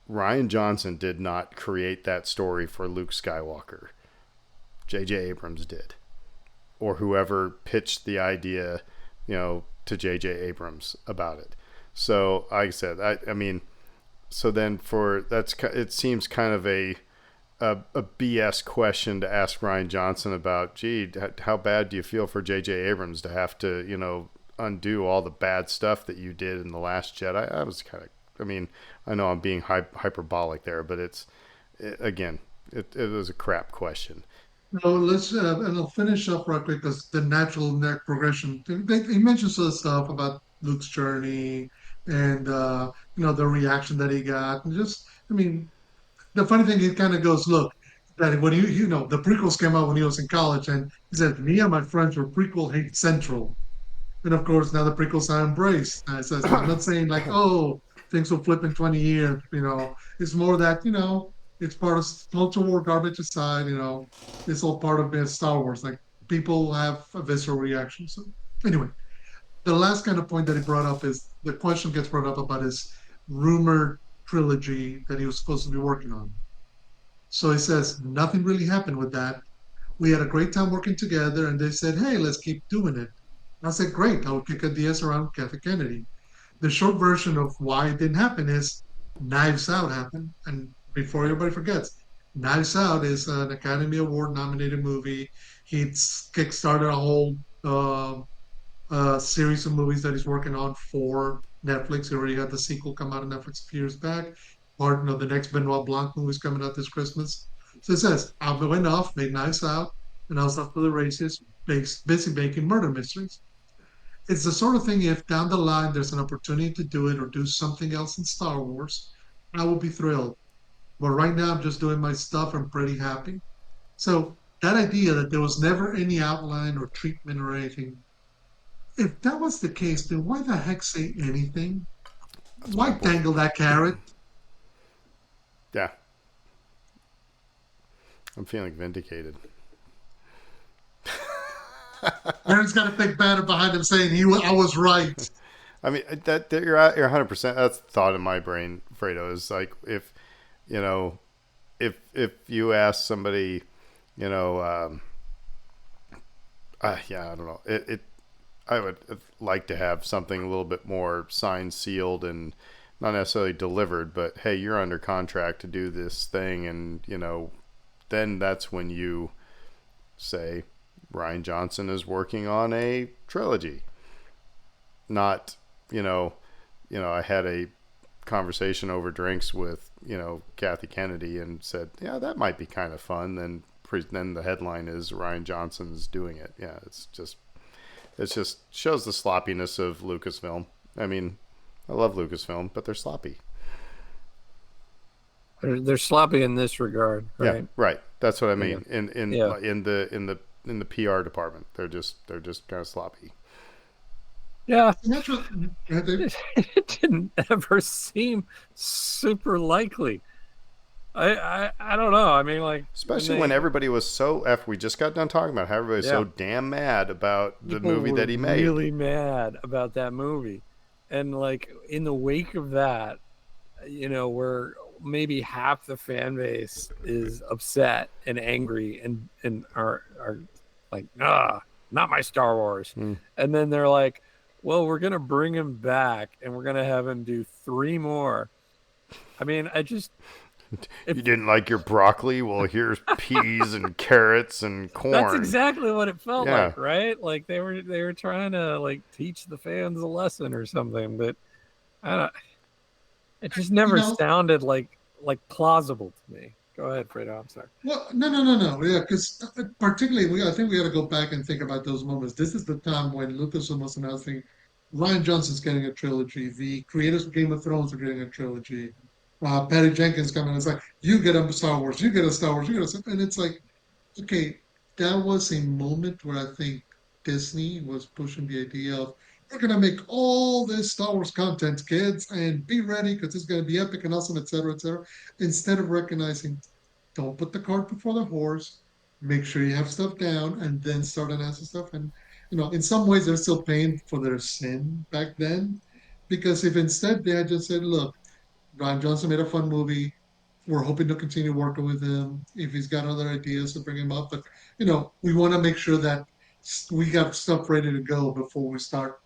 Ryan Johnson did not create that story for Luke Skywalker. J.J. Abrams did, or whoever pitched the idea, to J.J. Abrams about it. So, like I said, I mean, so then it seems kind of a BS question to ask Ryan Johnson about. Gee, how bad do you feel for J.J. Abrams to have to undo all the bad stuff that you did in the Last Jedi? I was kind of, I mean, I know I'm being hyperbolic there, but again, it was a crap question. No, let's and I'll finish up real quick because the natural neck progression. He mentions some stuff about Luke's journey and the reaction that he got, and just I mean, the funny thing, he kind of goes, look, that when the prequels came out when he was in college, and he said, me and my friends were prequel hate central. And of course, now the prequels are embraced. So I'm not saying like, oh, things will flip in 20 years. It's more that, It's part of culture war, garbage aside. It's all part of being Star Wars. Like people have a visceral reaction. So anyway, the last kind of point that he brought up is the question gets brought up about his rumored trilogy that he was supposed to be working on. So he says nothing really happened with that. We had a great time working together, and they said, "Hey, let's keep doing it." I said, "Great, I would kick ideas around Kathy Kennedy." The short version of why it didn't happen is Knives Out happened. And before everybody forgets, Knives Out is an Academy Award nominated movie. He's kickstarted a whole series of movies that he's working on for Netflix. He already had the sequel come out on Netflix a few years back. Part of the next Benoit Blanc movie is coming out this Christmas. So it says, I went off, made Knives Out, and I was off to the races, busy making murder mysteries. It's the sort of thing if down the line there's an opportunity to do it or do something else in Star Wars, I will be thrilled. But right now I'm just doing my stuff. I'm pretty happy. So that idea that there was never any outline or treatment or anything, if that was the case, then why the heck say anything? That's my Why point. dangle that carrot? Yeah, I'm feeling vindicated. Aaron's got a big banner behind him saying I was right. I mean, that you're 100%. That's the thought in my brain, Fredo. Is like you know, if you ask somebody, you know, yeah, I don't know. I would like to have something a little bit more signed, sealed, and not necessarily delivered, but hey, you're under contract to do this thing, and then that's when you say Ryan Johnson is working on a trilogy. Not, I had a conversation over drinks with Kathy Kennedy and said, yeah, that might be kind of fun. Then the headline is Ryan Johnson's doing it. Yeah, it's just shows the sloppiness of Lucasfilm. I mean, I love Lucasfilm, but they're sloppy. They're sloppy in this regard, Yeah, right? right. That's what I Yeah. mean. In Yeah. in the PR department, they're just kind of sloppy. Yeah. That's what, It didn't ever seem super likely. I don't know. I mean, like Especially when everybody was so after we just got done talking about how everybody was yeah, so damn mad about the people movie were that he made. really mad about that movie, and like in the wake of that, where maybe half the fan base is upset and angry and are like, not my Star Wars, Hmm. and then they're like, well, we're gonna bring him back and we're gonna have him do 3 more. I mean, if You didn't like your broccoli? Well, here's peas and carrots and that's corn. exactly what it felt Yeah. like, right? Like they were trying to like teach the fans a lesson or something, but I don't. It just you never know, sounded like plausible to me. Go ahead, Fredo. I'm sorry. well, no, no, no, no. Yeah, because particularly, I think we got to go back and think about those moments. This is the time when Lucasfilm was announcing Ryan Johnson's getting a trilogy. The creators of Game of Thrones are getting a trilogy. Patty Jenkins coming. It's like you get a Star Wars, you get a Star Wars, you get a, and it's like okay, that was a moment where I think Disney was pushing the idea of we're gonna make all this Star Wars content, kids, and be ready because it's gonna be epic and awesome, etc., etc. Instead of recognizing, don't put the cart before the horse. Make sure you have stuff down, and then start announcing stuff. And in some ways, they're still paying for their sin back then, because if instead they had just said, "Look, Ryan Johnson made a fun movie. We're hoping to continue working with him. If he's got other ideas, to bring him up. But we want to make sure that we got stuff ready to go before we start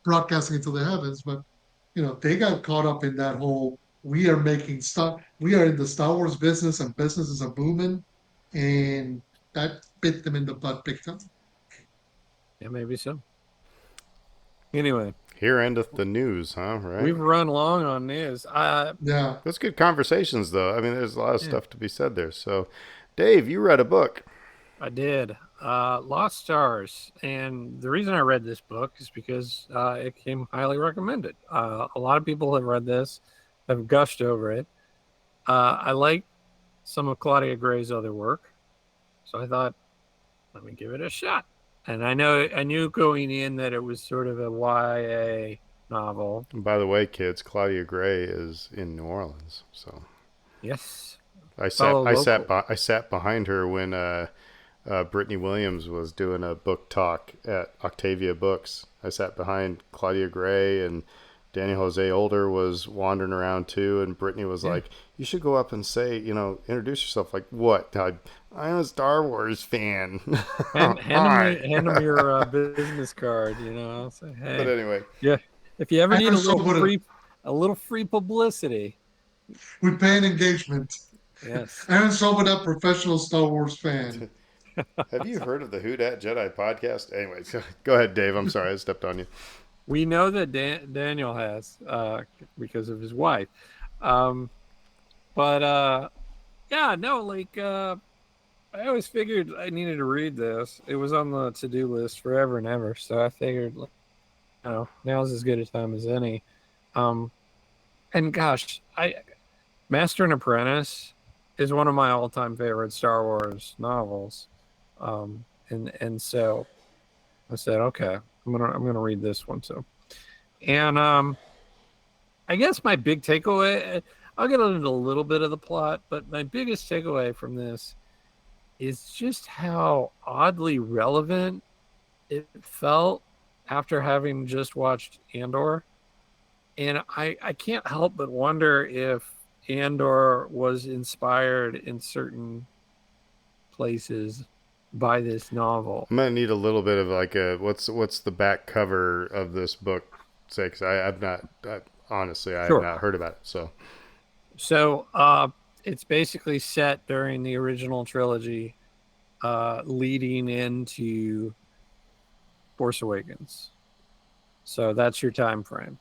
broadcasting it to the heavens." But they got caught up in that whole we are making stuff. We are in the Star Wars business, and businesses are booming, and that bit them in the butt big time. Yeah, maybe so. Anyway, Here endeth the news, huh? Right. we've run long on this. Yeah. That's good conversations, though. I mean, there's a lot of Yeah, stuff to be said there. So, Dave, you read a book. I did. Lost Stars, and the reason I read this book is because it came highly recommended. A lot of people have read this, have gushed over it. I like some of Claudia Gray's other work, so I thought, let me give it a shot. And I knew going in that it was sort of a YA novel. And by the way, kids, Claudia Gray is in New Orleans. So, Yes, fellow local. I sat behind her when Brittany Williams was doing a book talk at Octavia Books. I sat behind Claudia Gray, and Daniel Jose Older was wandering around too, and Brittany was like, "You should go up and say, introduce yourself." Like, what? I'm a Star Wars fan. Hand them your business card. I'll say, But hey, anyway, yeah. If you ever need And so would a little free publicity, we pay an engagement. yes. Aaron Sobota, professional Star Wars fan. have you heard of the Who Dat Jedi podcast? Anyways, go ahead, Dave. I'm sorry I stepped on you. We know that Daniel has because of his wife. But yeah, no, like I always figured I needed to read this. It was on the to-do list forever and ever. So I figured, now's as good a time as any. And gosh, Master and Apprentice is one of my all-time favorite Star Wars novels. And so I said, okay, I'm gonna read this one. So, and I guess my big takeaway, I'll get into a little bit of the plot, but my biggest takeaway from this is just how oddly relevant it felt after having just watched Andor. And I can't help but wonder if Andor was inspired in certain places by this novel. I'm gonna need a little bit of like what's the back cover of this book say, because honestly I have not heard about it. So it's basically set during the original trilogy, leading into Force Awakens. So that's your time frame.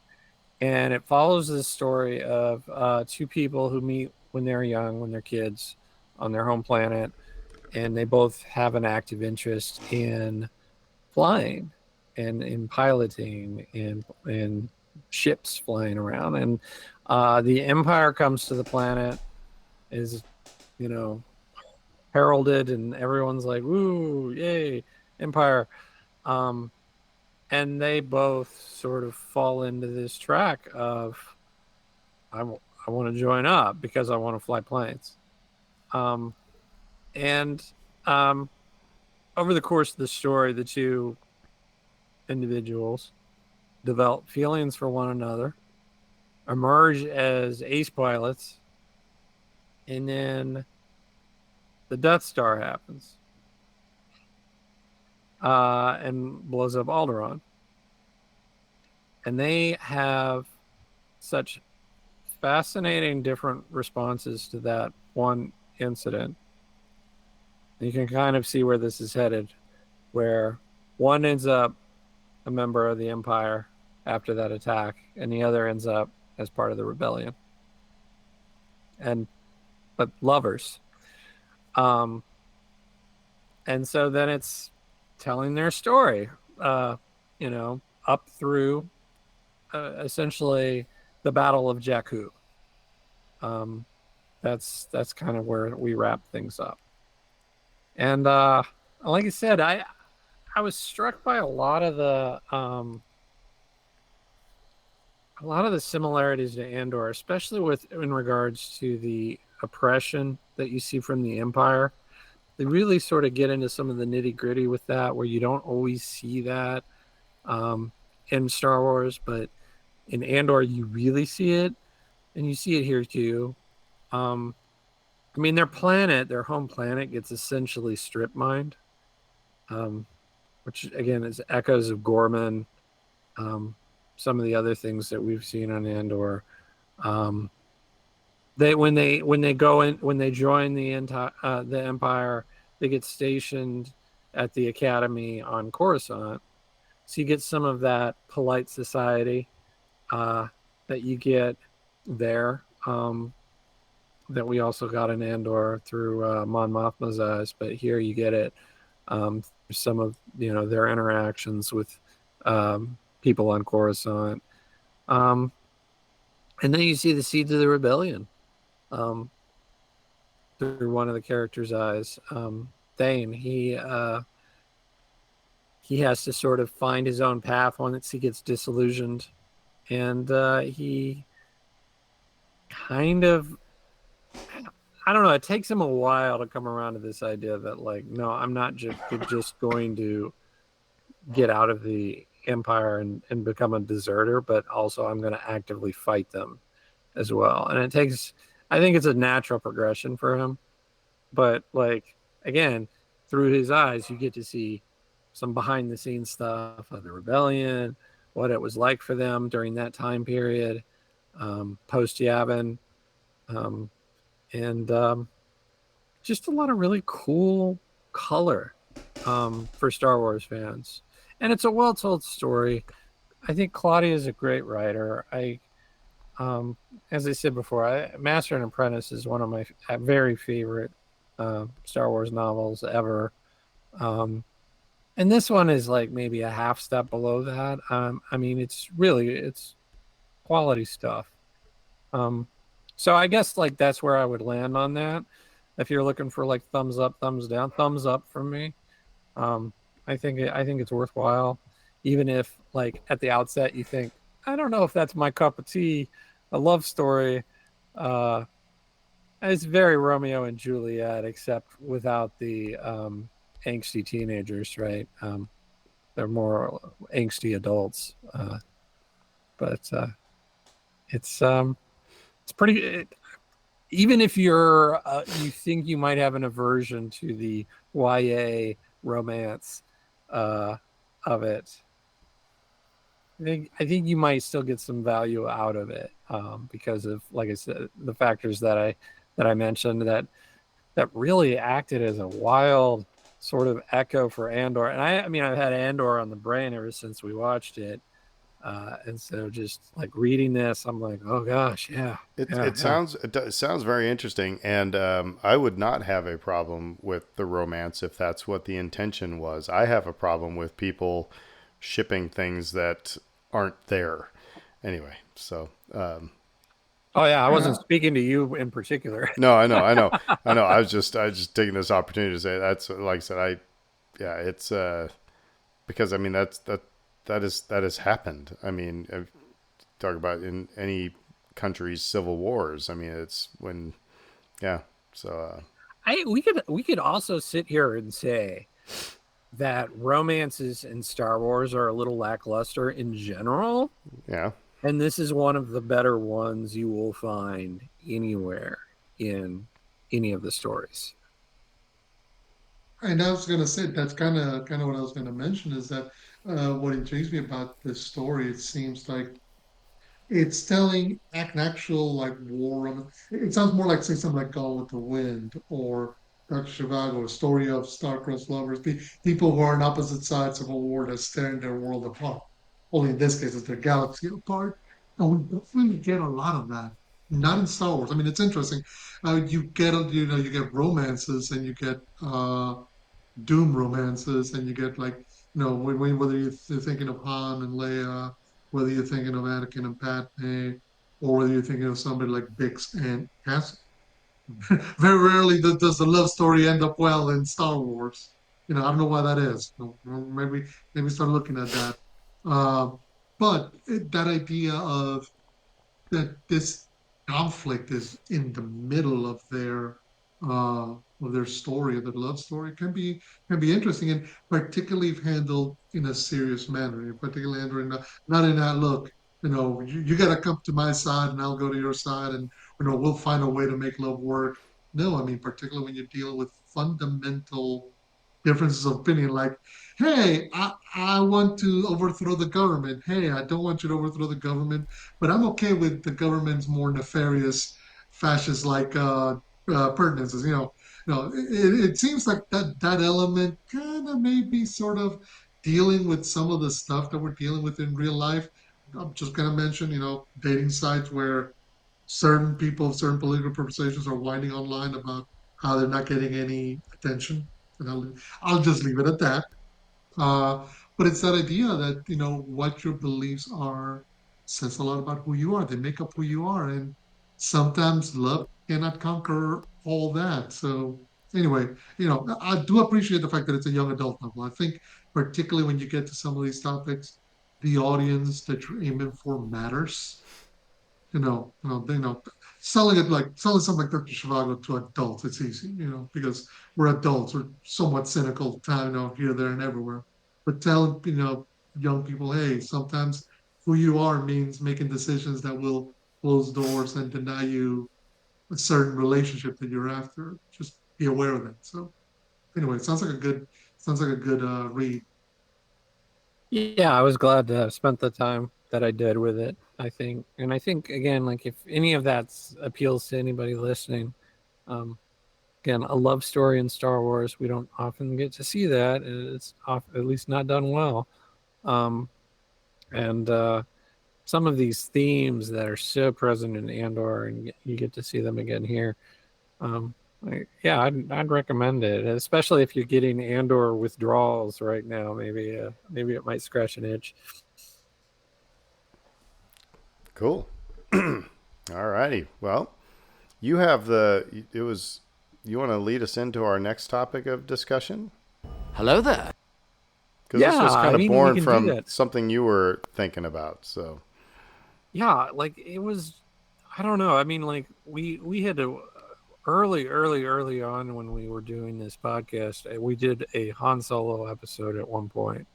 And it follows the story of two people who meet when they're young, when they're kids, on their home planet. And they both have an active interest in flying and in piloting and ships flying around. And the Empire comes to the planet, is, heralded, and everyone's like, woo, yay, Empire. And they both sort of fall into this track of, I want to join up because I want to fly planes. And over the course of the story, the two individuals develop feelings for one another, emerge as ace pilots, and then the Death Star happens and blows up Alderaan. And they have such fascinating different responses to that one incident. You can kind of see where this is headed, where one ends up a member of the Empire after that attack, and the other ends up as part of the rebellion. But lovers. And so then it's telling their story, up through essentially the Battle of Jakku. That's kind of where we wrap things up. And like I said, I was struck by a lot of the similarities to Andor, especially in regards to the oppression that you see from the Empire. They really sort of get into some of the nitty gritty with that, where you don't always see that in Star Wars, but in Andor you really see it, and you see it here too. Their home planet gets essentially strip mined, which again is echoes of Gorman, some of the other things that we've seen on Andor. When they join the Empire, they get stationed at the Academy on Coruscant. So you get some of that polite society that you get there, that we also got in Andor through Mon Mothma's eyes, but here you get it some of their interactions with people on Coruscant, and then you see the seeds of the rebellion through one of the characters' eyes. Thane, he has to sort of find his own path once he gets disillusioned, and he kind of I don't know. It takes him a while to come around to this idea that like, no, I'm not just going to get out of the empire and become a deserter, but also I'm going to actively fight them as well. And it takes, I think it's a natural progression for him. But like again, through his eyes, you get to see some behind the scenes stuff of the rebellion, what it was like for them during that time period, post Yavin, um, and just a lot of really cool color for Star Wars fans. And it's a well told story. I think Claudia is a great writer. Um, as I said before, Master and Apprentice is one of my very favorite Star Wars novels ever. Um, and this one is like maybe a half step below that. I mean, it's quality stuff. Um, so I guess like that's where I would land on that. If you're looking for like thumbs up, thumbs down, thumbs up from me. Um, I think it's worthwhile, even if like at the outset you think I don't know if that's my cup of tea. A love story. Uh, it's very Romeo and Juliet, except without the angsty teenagers, right? They're more angsty adults. But it's pretty. Even if you think you might have an aversion to the YA romance uh, of it, I think you might still get some value out of it because of, like I said, the factors that I mentioned that really acted as a wild sort of echo for Andor. And I mean, I've had Andor on the brain ever since we watched it. And so just like reading this, I'm like, oh gosh, yeah, It yeah, it yeah. sounds it sounds very interesting, and I would not have a problem with the romance if that's what the intention was. I have a problem with people shipping things that aren't there. Anyway, so Oh yeah, I wasn't Yeah, speaking to you in particular. no, I know. I was just taking this opportunity to say that's like I said. Yeah, it's because I mean that has happened. I mean, talk about in any country's civil wars. I mean, it's when yeah. So We could also sit here and say that romances in Star Wars are a little lackluster in general, yeah, and this is one of the better ones you will find anywhere in any of the stories. and I was gonna say that's kind of what I was gonna mention is that what intrigues me about this story, it seems like it's telling an actual like war. It sounds more like say something like Gone with the Wind or Dr. Zhivago, a story of star-crossed lovers, people who are on opposite sides of a war that's tearing their world apart. Only in this case, it's their galaxy apart. And we definitely get a lot of that. Not in Star Wars. I mean, it's interesting. You get romances and you get doom romances, and you get like whether you're thinking of Han and Leia, whether you're thinking of Anakin and Padme, or whether you're thinking of somebody like Bix and Cassian. Very rarely does the love story end up well in Star Wars. I don't know why that is. Maybe start looking at that. Uh, but that idea of that this conflict is in the middle of their story, of their love story, can be interesting, and particularly if handled in a serious manner. Particularly handled not in that look. You got to come to my side, and I'll go to your side, and we'll find a way to make love work. No, I mean particularly when you deal with fundamental differences of opinion, like, hey, I want to overthrow the government. Hey, I don't want you to overthrow the government, but I'm okay with the government's more nefarious, fascist-like pertinences. It seems like that element kind of maybe sort of dealing with some of the stuff that we're dealing with in real life. I'm just going to mention, dating sites where certain people of certain political persuasions are whining online about how they're not getting any attention. And I'll just leave it at that. Uh, but it's that idea that, what your beliefs are says a lot about who you are. They make up who you are. And sometimes love cannot conquer all that. So, anyway, I do appreciate the fact that it's a young adult novel. I think, particularly when you get to some of these topics, the audience that you're aiming for matters. selling something like Dr. Zhivago to adults, it's easy, because we're adults. We're somewhat cynical, here, there, and everywhere. But tell, young people, hey, sometimes who you are means making decisions that will close doors and deny you a certain relationship that you're after. Just be aware of that. So anyway, it sounds like a good read. Yeah, I was glad to have spent the time that I did with it. I think again, like if any of that appeals to anybody listening, um, again, a love story in Star Wars, we don't often get to see that. It's at least not done well. Um, and some of these themes that are so present in Andor, and you get to see them again here. Um, yeah, I'd recommend it, especially if you're getting Andor withdrawals right now. Maybe it might scratch an itch. Cool. All righty. Well, you have the. It was. You want to lead us into our next topic of discussion? Hello there. Because this was kind of we born can do from that. something you were thinking about. So. Yeah, like it was. I don't know. I mean, like we had to early on when we were doing this podcast, we did a Han Solo episode at one point.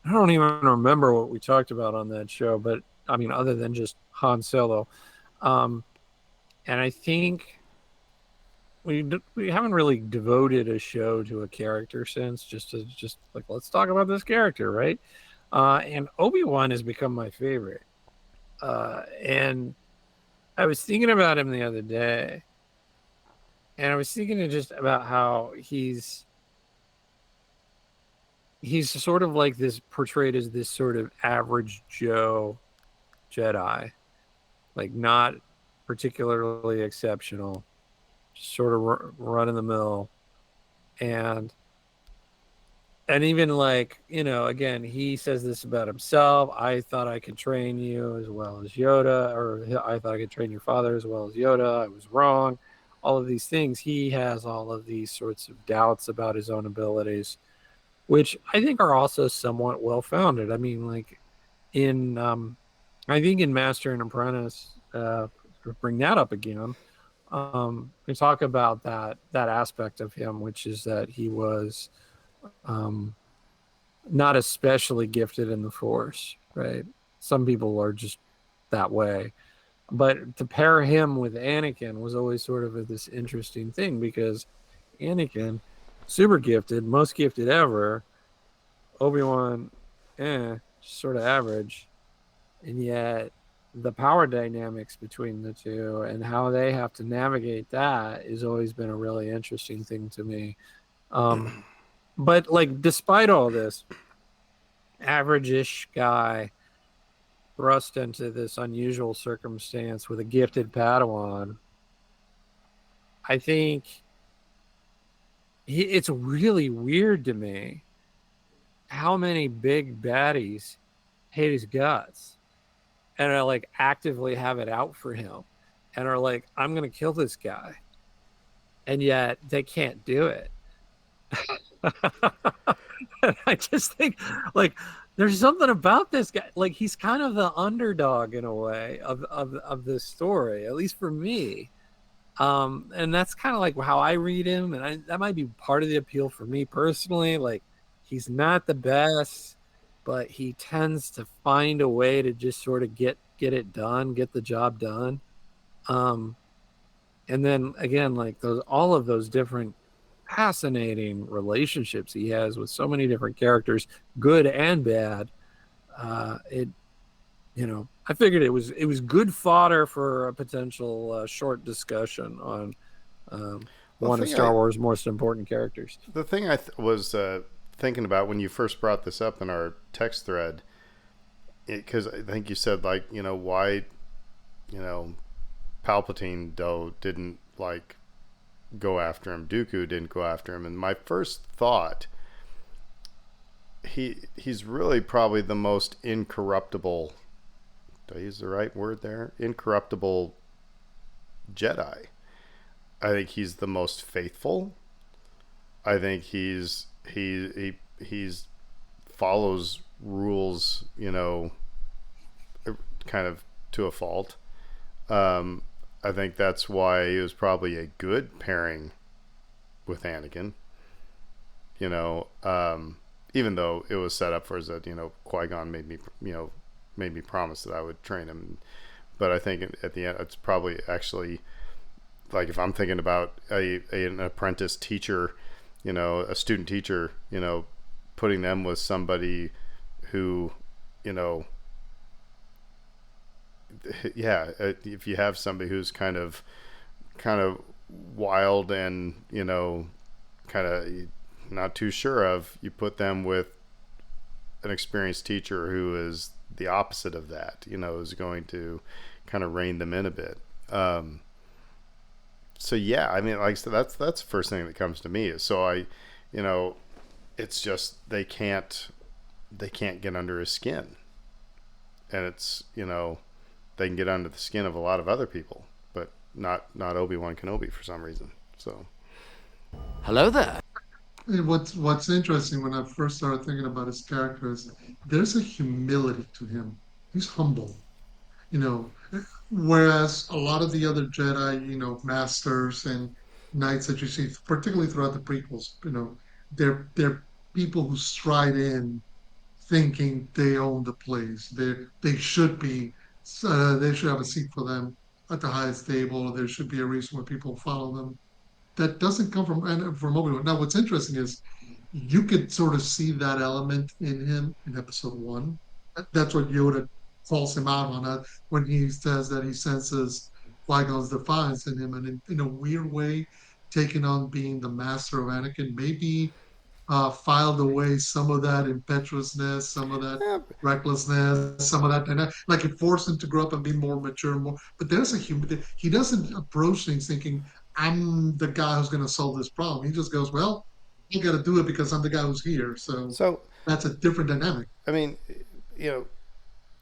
I don't even remember what we talked about on that show, but I mean, other than just Han Solo, um, and I think we haven't really devoted a show to a character since. Just like let's talk about this character, right? And Obi-Wan has become my favorite, and I was thinking about him the other day, and I was thinking just about how he's sort of like this portrayed as this sort of average Joe Jedi, like not particularly exceptional, just sort of run of the mill, and even like again, he says this about himself. I thought I could train you as well as Yoda, or I thought I could train your father as well as Yoda. I was wrong. All of these things. He has all of these sorts of doubts about his own abilities, which I think are also somewhat well founded. I mean, like in I think in Master and Apprentice, bring that up again. We talk about that aspect of him, which is that he was um, not especially gifted in the Force, right? Some people are just that way, but to pair him with Anakin was always sort of this interesting thing because Anakin, super gifted, most gifted ever. Obi-Wan, just sort of average. And yet the power dynamics between the two and how they have to navigate that has always been a really interesting thing to me. But like, despite all this, average-ish guy thrust into this unusual circumstance with a gifted Padawan, I think it's really weird to me how many big baddies hate his guts and are like actively have it out for him and are like, I'm going to kill this guy. And yet they can't do it. I just think like there's something about this guy. Like he's kind of the underdog in a way of this story, at least for me. And that's kind of like how I read him. And that might be part of the appeal for me personally. Like he's not the best, but he tends to find a way to just sort of get it done, get the job done. And then again, like all of those different fascinating relationships he has with so many different characters, good and bad. I figured it was good fodder for a potential short discussion on one of Star Wars' most important characters. The thing I was thinking about when you first brought this up in our text thread, because I think you said like why Palpatine though didn't like go after him, Dooku didn't go after him, and my first thought, he's really probably the most incorruptible, did I use the right word there, incorruptible Jedi. I think he's the most faithful. I think he's follows rules, kind of to a fault. I I think that's why he was probably a good pairing with Anakin. You know, even though it was set up for us that Qui Gon made me promise that I would train him. But I think at the end, it's probably actually like if I'm thinking about an apprentice teacher, a student teacher, putting them with somebody who, you know, yeah, if you have somebody who's kind of wild and kind of not too sure of, you put them with an experienced teacher who is the opposite of that, is going to kind of rein them in a bit. So yeah, I mean, like I said, that's the first thing that comes to me. So you know, it's just they can't get under his skin, and it's they can get under the skin of a lot of other people, but not Obi-Wan Kenobi for some reason. So Hello there. And what's interesting when I first started thinking about his character is there's a humility to him. He's humble, you know, whereas a lot of the other Jedi, masters and knights that you see, particularly throughout the prequels, they're people who stride in thinking they own the place. They should be they should have a seat for them at the highest table. There should be a reason why people follow them. That doesn't come from Obi-Wan. Now, what's interesting is you could sort of see that element in him in episode one. That's what Yoda calls him out on when he says that he senses Qui-Gon's defiance in him, and in a weird way, taking on being the master of Anakin, maybe filed away some of that impetuousness, some of that yeah, recklessness, some of that, and like it forced him to grow up and be more mature, more. But there's a human. He doesn't approach things thinking, "I'm the guy who's going to solve this problem." He just goes, "Well, you got to do it because I'm the guy who's here." So so that's a different dynamic. I mean, you know,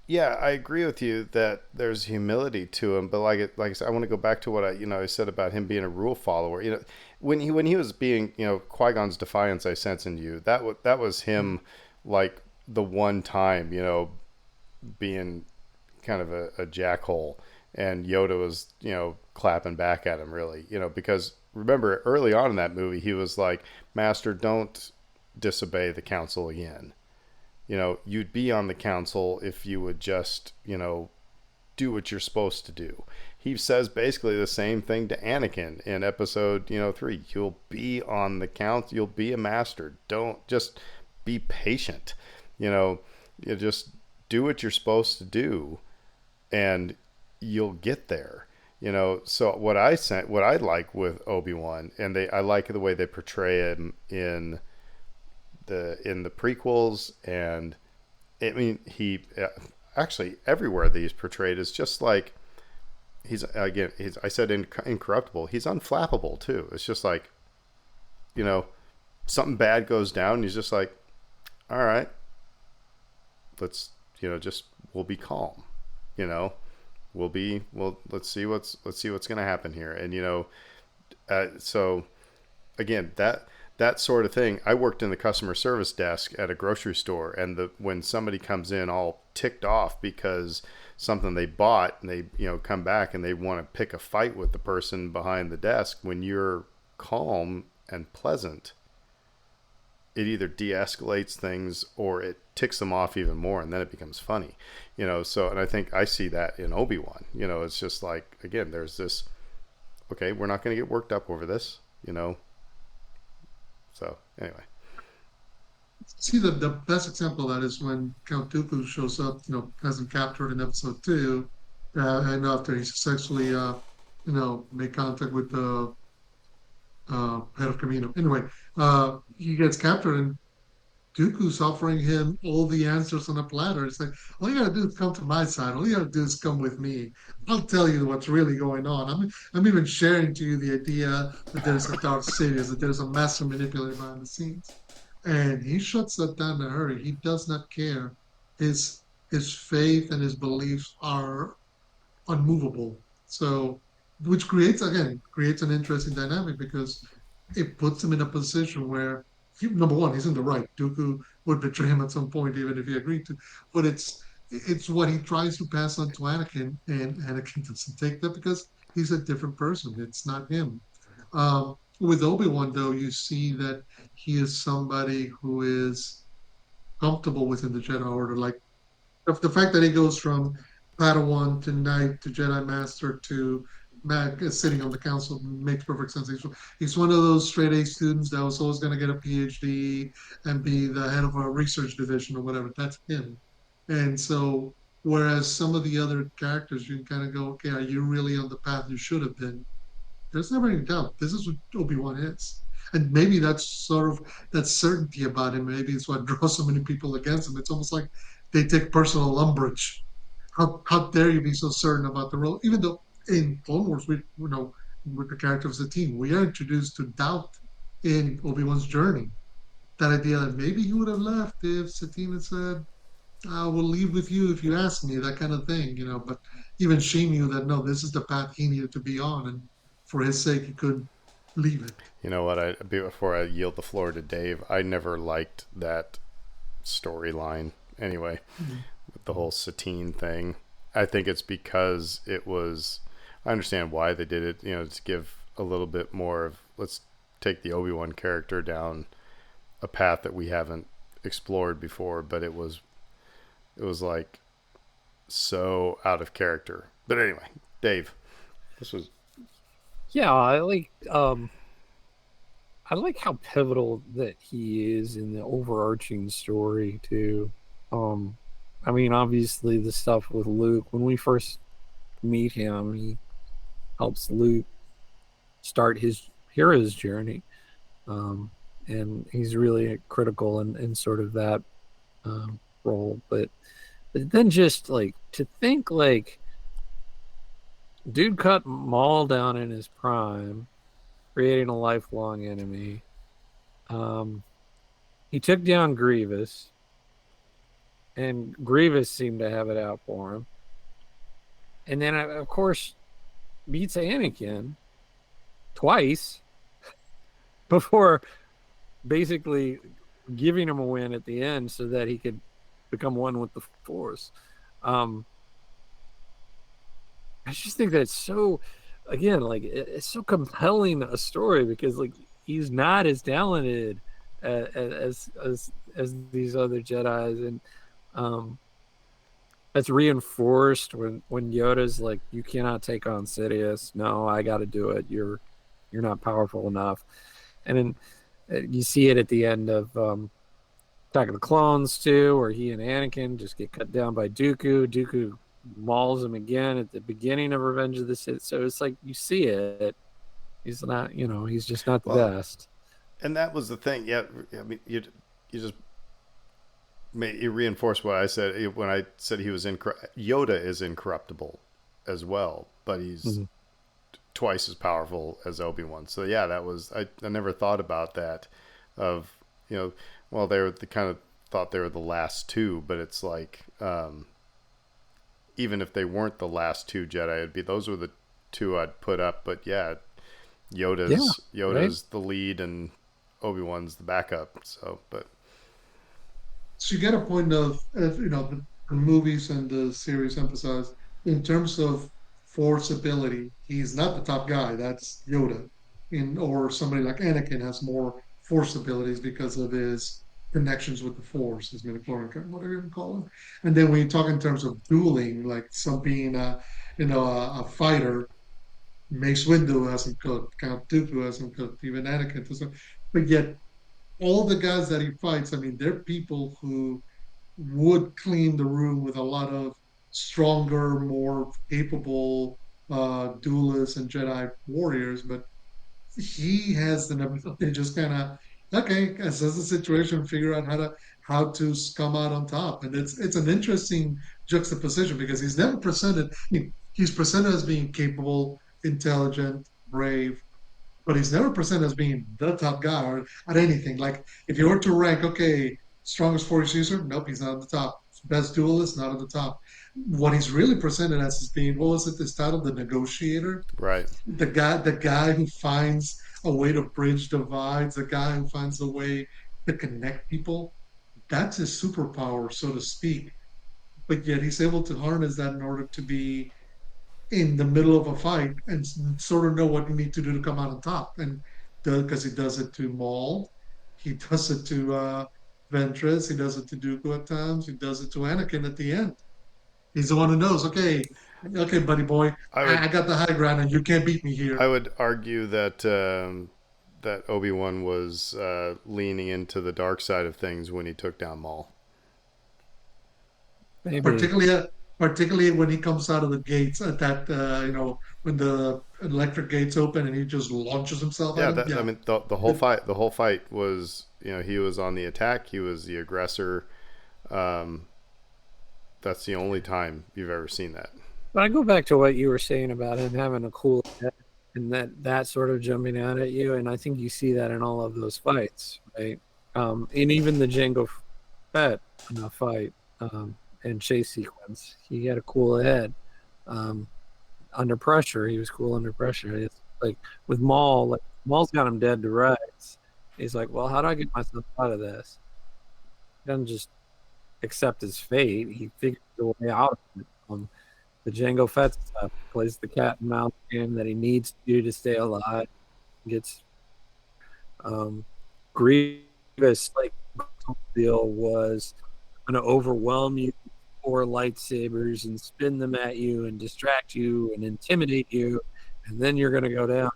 yeah, I agree with you that there's humility to him, but like I said, I want to go back to what I said about him being a rule follower. When he was being Qui Gon's defiance, I sense in you that was him, like the one time being kind of a jackhole, and Yoda was clapping back at him really, because remember early on in that movie he was like, Master, don't disobey the council again. You'd be on the council if you would just, do what you're supposed to do. He says basically the same thing to Anakin in episode, 3. You'll be on the council. You'll be a master. Don't just be patient. You just do what you're supposed to do and you'll get there. So what I like with Obi-Wan, and I like the way they portray him in the prequels, and I mean he actually everywhere that he's portrayed is just like I said incorruptible. He's unflappable too. It's just like you know something bad goes down and he's just like, all right, let's just we'll be calm. you know let's see what's going to happen here. And so again, that sort of thing. I worked in the customer service desk at a grocery store, and when somebody comes in all ticked off because something they bought, and they come back and they want to pick a fight with the person behind the desk, when you're calm and pleasant, it either de-escalates things or it ticks them off even more, and then it becomes funny. So, and I think I see that in Obi-Wan. It's just like, again, there's this, okay, we're not going to get worked up over this. So anyway, See, the best example of that is when Count Dooku shows up, has him captured in episode two, and after he successfully, made contact with the head of Camino. Anyway, he gets captured, and Dooku's offering him all the answers on a platter. It's like, all you gotta do is come to my side. All you gotta do is come with me. I'll tell you what's really going on. I'm even sharing to you the idea that there's a Darth Sidious, that there's a master manipulator behind the scenes. And he shuts that down in a hurry. He does not care. His faith and his beliefs are unmovable. So, which creates an interesting dynamic because it puts him in a position where number one, he's in the right. Dooku would betray him at some point, even if he agreed to. But it's what he tries to pass on to Anakin, and Anakin doesn't take that because he's a different person. It's not him. With Obi-Wan, though, you see that he is somebody who is comfortable within the Jedi Order. Like of the fact that he goes from Padawan to Knight to Jedi Master to sitting on the council makes perfect sense. He's one of those straight A students that was always going to get a PhD and be the head of a research division or whatever. That's him. And so, whereas some of the other characters, you can kind of go, okay, are you really on the path you should have been? There's never any doubt. This is what Obi-Wan is. And maybe that's sort of that certainty about him. Maybe it's what draws so many people against him. It's almost like they take personal umbrage. How dare you be so certain about the role? Even though in Clone Wars, we you know with the character of Satine, we are introduced to doubt in Obi-Wan's journey. That idea that maybe he would have left if Satine had said, I will leave with you if you ask me, that kind of thing. But even she knew that no, this is the path he needed to be on, and for his sake, he couldn't leave it. You know what? Before I yield the floor to Dave, I never liked that storyline. Anyway, Mhm. with the whole Satine thing, I think it's because it was. I understand why they did it. To give a little bit more of let's take the Obi-Wan character down a path that we haven't explored before, but it was like so out of character. But anyway, Dave, this was Yeah, I like how pivotal that he is in the overarching story too. Um, I mean, obviously the stuff with Luke when we first meet him, he helps Luke start his hero's journey, um, and he's really critical in sort of that role. But then just like to think like dude cut Maul down in his prime, creating a lifelong enemy. Um, he took down Grievous, and Grievous seemed to have it out for him. And then, of course, beats Anakin twice before basically giving him a win at the end so that he could become one with the Force. Um, I just think that it's so, again, like it's so compelling a story because like he's not as talented as these other Jedi's, and um, that's reinforced when Yoda's like, "You cannot take on Sidious. No, I got to do it. You're not powerful enough." And then you see it at the end of Attack of the Clones too, where he and Anakin just get cut down by Dooku. Dooku mauls him again at the beginning of Revenge of the Sith. So it's like you see it. He's not, he's just not the well, best. and that was the thing. Yeah, I mean, you just you reinforce what I said when I said he was Yoda is incorruptible as well, but he's Mm-hmm. twice as powerful as Obi-Wan. So yeah, that was I never thought about that. Of well, they were the kind of thought they were the last two, but it's like even if they weren't the last two Jedi, it'd be those were the two I'd put up. But yeah, Yoda's right? the lead and Obi-Wan's the backup. So, but So you get a point of, the movies and the series emphasize in terms of force ability, he's not the top guy. That's Yoda, or somebody like Anakin has more force abilities because of his connections with the Force, his midichlorian, whatever you call him. And then when you talk in terms of dueling, like some being a fighter, Mace Windu hasn't cooked, Count Dooku hasn't cooked, even Anakin doesn't. But yet all the guys that he fights, I mean, they're people who would clean the room with a lot of stronger, more capable duelists and Jedi warriors, but he has the ability to just kind of okay, assess the situation, figure out how to come out on top, and it's an interesting juxtaposition because he's never presented. I mean, he's presented as being capable, intelligent, brave, but he's never presented as being the top guy or at anything. Like if you were to rank, okay, strongest force user, nope, he's not at the top. Best duelist, not at the top. What he's really presented as is being, what was it, this title, the negotiator, right. the guy who finds a way to bridge divides, the guy who finds a way to connect people. That's his superpower, so to speak. But yet he's able to harness that in order to be in the middle of a fight and sort of know what you need to do to come out on top. And because he does it to Maul, he does it to Ventress, he does it to Dooku at times, he does it to Anakin at the end. He's the one who knows, okay, okay, buddy boy, I would I got the high ground and you can't beat me I here. would argue that that Obi-Wan was leaning into the dark side of things when he took down Maul. Maybe. Particularly, particularly when he comes out of the gates at that, when the electric gates open and he just launches himself at Yeah, him. that I Yeah, mean the whole fight was, he was on the attack, he was the aggressor. Um, that's the only time you've ever seen that. But I go back to what you were saying about him having a cool head and that sort of jumping out at you, and I think you see that in all of those fights, right? And even the Jango Fett fight and chase sequence, he had a cool head. Um, Under pressure, he was cool under pressure. It's like with Maul, like Maul's got him dead to rights. He's like, well, how do I get myself out of this? He doesn't just accept his fate. He figures a way out of it. The Django Fett stuff plays the cat and mouse game that he needs to do to stay alive. Gets um, Grievous like deal was going to overwhelm you with four lightsabers and spin them at you and distract you and intimidate you, and then you're going to go down.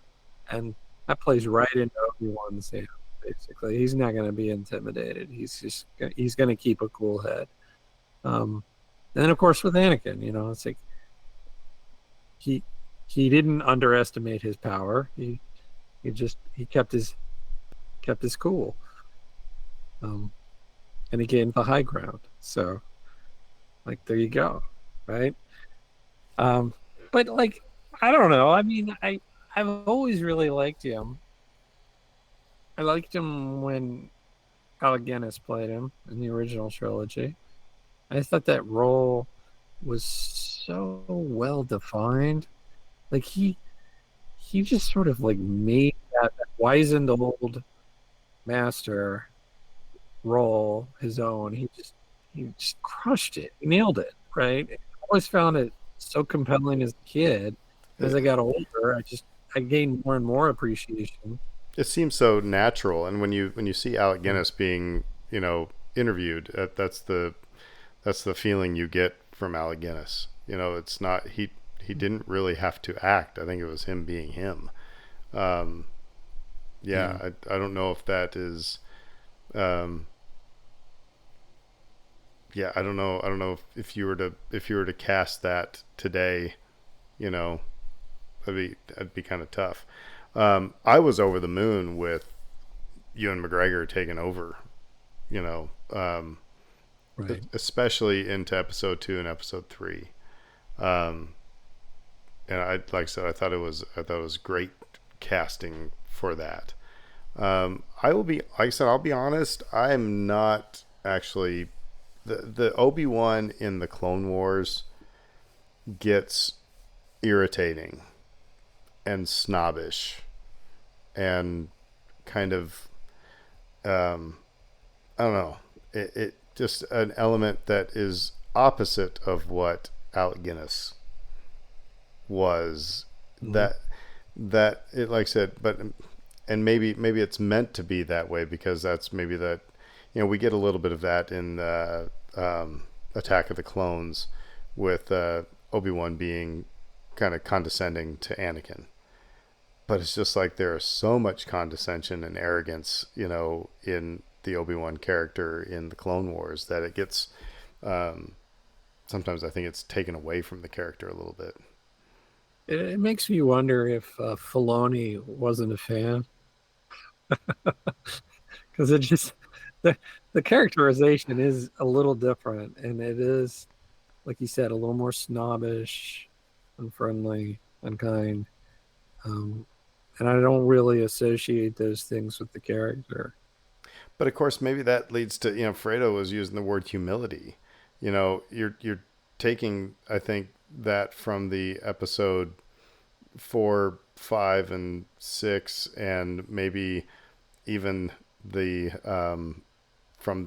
And that plays right into Obi-Wan's hand. Basically, he's not going to be intimidated. He's going to keep a cool head. And then of course with Anakin, it's like he he didn't underestimate his power. He kept his cool. Um, and he gained the high ground. So like there you go, right? Um, but like I don't know. I mean, I've always really liked him. I liked him when Alec Guinness played him in the original trilogy. I thought that role was so well defined. Like he just sort of like made that wizened old master role his own. He just crushed it. He nailed it, right? I always found it so compelling as a kid. As I got older, I gained more and more appreciation. It seems so natural, and when you see Alec Guinness being, interviewed, that's the feeling you get from Alec Guinness. It's not he didn't really have to act. I think it was him being him. Um, Yeah. yeah, I don't know if that is. Um, yeah, I don't know. I don't know if you were to cast that today, you know, that'd be kind of tough. I was over the moon with Ewan McGregor taking over. You know, Right. especially into episode 2 and episode 3. Um, and like I said, I thought it was great casting for that. Like I said, I'll be honest. I am not actually the Obi-Wan in the Clone Wars gets irritating and snobbish and kind of I don't know. It just an element that is opposite of what Alec Guinness was. Mhm. That it, like I said, but and maybe it's meant to be that way because that's maybe that, we get a little bit of that in Attack of the Clones with Obi-Wan being kind of condescending to Anakin. But it's just like there is so much condescension and arrogance, in the Obi-Wan character in the Clone Wars that it gets, um, sometimes I think it's taken away from the character a little bit. It makes me wonder if Filoni wasn't a fan because it just the the characterization is a little different, and it is like you said, a little more snobbish, unfriendly, unkind. Um, and I don't really associate those things with the character. But of course, maybe that leads to, Fredo was using the word humility. You're taking, I think, that from the episode 4, 5, and 6, and maybe even the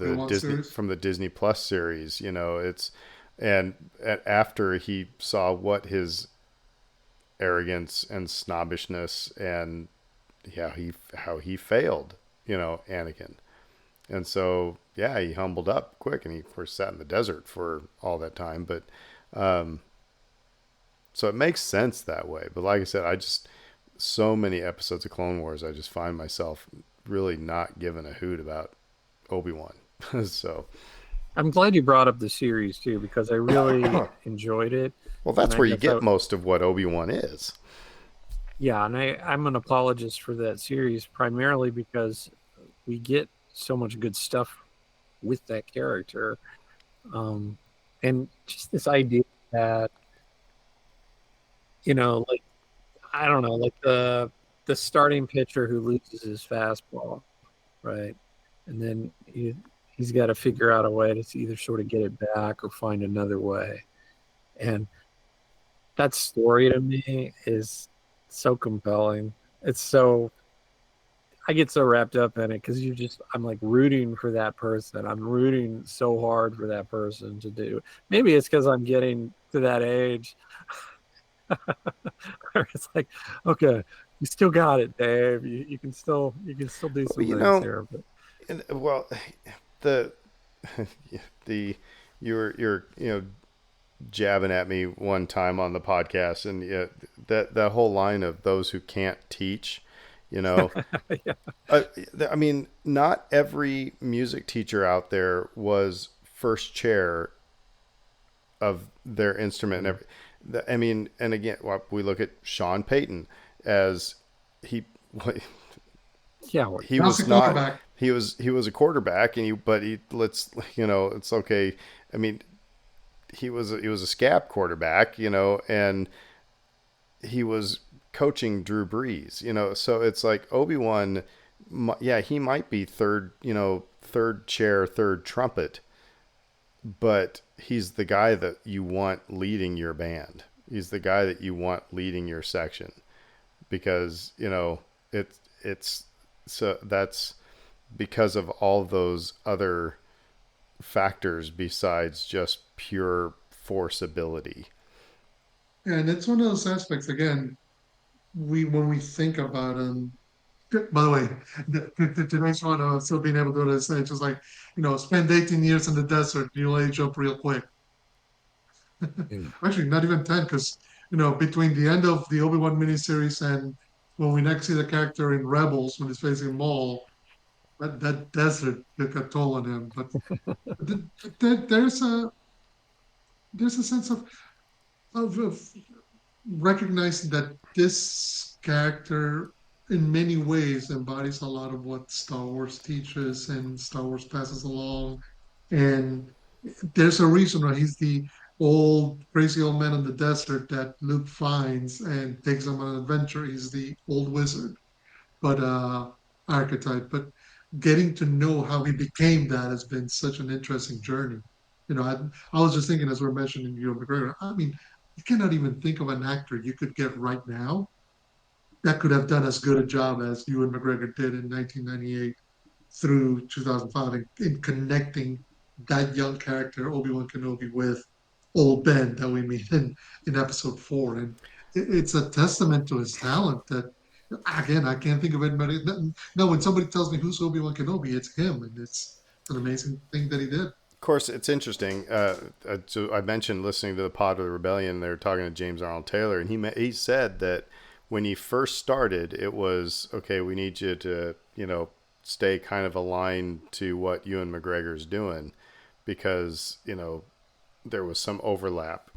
The one series. from the Disney Plus series. It's and after he saw what his arrogance and snobbishness, and yeah, how he failed, Anakin. And so, yeah, he humbled up quick, and he of course sat in the desert for all that time. But so it makes sense that way. But like I said, I just so many episodes of Clone Wars, I just find myself really not giving a hoot about Obi-Wan. So, I'm glad you brought up the series too, because I really enjoyed it. well, And that's I where you guess get most of what Obi-Wan is. yeah, and I'm an apologist for that series primarily because we get so much good stuff with that character. Um, and just this idea that, like, I don't know, like the starting pitcher who loses his fastball, right? And then he's got to figure out a way to either sort of get it back or find another way. And that story to me is so compelling. It's so I get so wrapped up in it because I'm like rooting for that person. I'm rooting so hard for that person to do. Maybe it's because I'm getting to that age where it's like, okay, you still got it, Dave. You can still do Well, some things here. But well, the the you're jabbing at me one time on the podcast, and yeah, that whole line of those who can't teach, you know, yeah, uh, I mean, not every music teacher out there was first chair of their instrument and every. I mean, and again, well, we look at Sean Payton as he yeah, he That's was the not quarterback. he was a quarterback, and let's it's okay. I mean, he was a scab quarterback, and he was coaching Drew Brees, so it's like Obi-Wan, yeah, he might be third chair, third trumpet, but he's the guy that you want leading your band. He's the guy that you want leading your section, because it's so that's because of all those other factors besides just pure force ability. And it's one of those aspects, again, we when we think about by the way, today's one of still being able to do this, it's just like, spend 18 years in the desert, you'll age up real quick. yeah. Actually, not even 10, because, between the end of the Obi-Wan miniseries and when we next see the character in Rebels, when he's facing Maul, that desert took a toll on him. But there's a sense of recognizing that this character in many ways embodies a lot of what Star Wars teaches and Star Wars passes along. And there's a reason why he's the old crazy old man in the desert that Luke finds and takes him on an adventure. He's the old wizard, but archetype. But getting to know how he became that has been such an interesting journey. I was just thinking as we're mentioning Ewan McGregor. I mean, you cannot even think of an actor you could get right now that could have done as good a job as Ewan McGregor did in 1998 through 2005 in connecting that young character, Obi-Wan Kenobi, with old Ben that we meet in episode 4. And it's a testament to his talent that, again, I can't think of anybody. No, when somebody tells me who's Obi-Wan Kenobi, it's him. And it's an amazing thing that he did. Of course, it's interesting. So I mentioned listening to the Pod of the Rebellion. They were talking to James Arnold Taylor, and he said that when he first started, it was okay. We need you to stay kind of aligned to what Ewan McGregor's doing, because there was some overlap,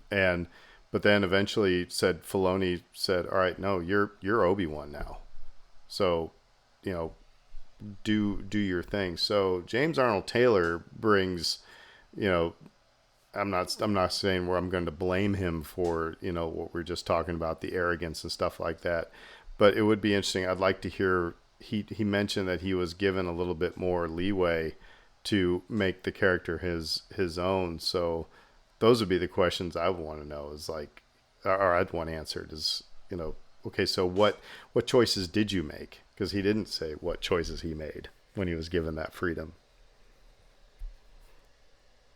and but then eventually Filoni said, all right, no, you're Obi-Wan now, so you know do your thing. So James Arnold Taylor brings, you know, I'm not saying where I'm going to blame him for, what we're just talking about, the arrogance and stuff like that, but it would be interesting. I'd like to hear. He mentioned that he was given a little bit more leeway to make the character his own. So those would be the questions I would want to know. Is like, or I'd want answered. Is okay. So what choices did you make? Because he didn't say what choices he made when he was given that freedom.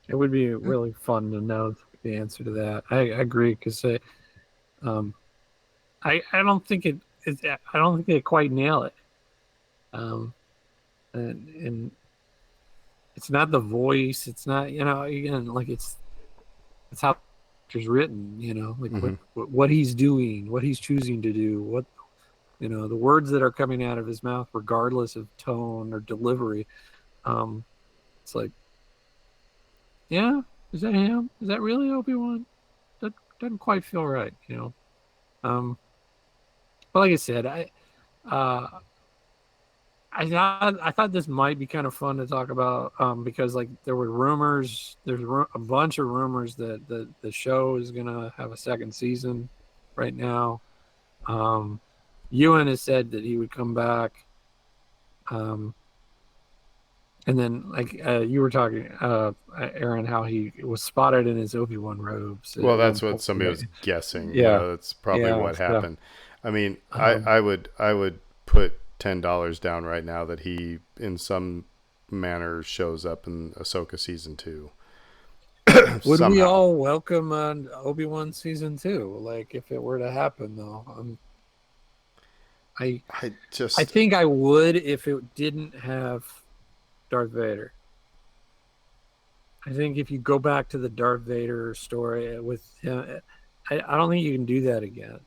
It would be really fun to know the answer to that. I agree because I don't think I don't think they quite nail it. Um, and it's not the voice. It's not, again, like it's how it's written, like Hmm. what he's doing, what he's choosing to do, what, the words that are coming out of his mouth, regardless of tone or delivery. Um, it's like, yeah, is that him? Is that really Obi-Wan? That doesn't quite feel right, but like I said, uh, I thought this might be kind of fun to talk about, because like there were rumors, a bunch of rumors that the show is gonna have a second season right now. Um, Ewan has said that he would come back, um, and then like you were talking, Aaron, how he was spotted in his Obi-Wan robes Well, at one that's what point. somebody was guessing. Yeah, That's probably yeah. what So, happened. I mean, um, I would put $10 down right now that he, in some manner, shows up in Ahsoka season 2 would we somehow. all welcome Obi-Wan season 2? Like if it were to happen, though, I I I just think I would if it didn't have Darth Vader. I think if you go back to the Darth Vader story with him, I don't think you can do that again.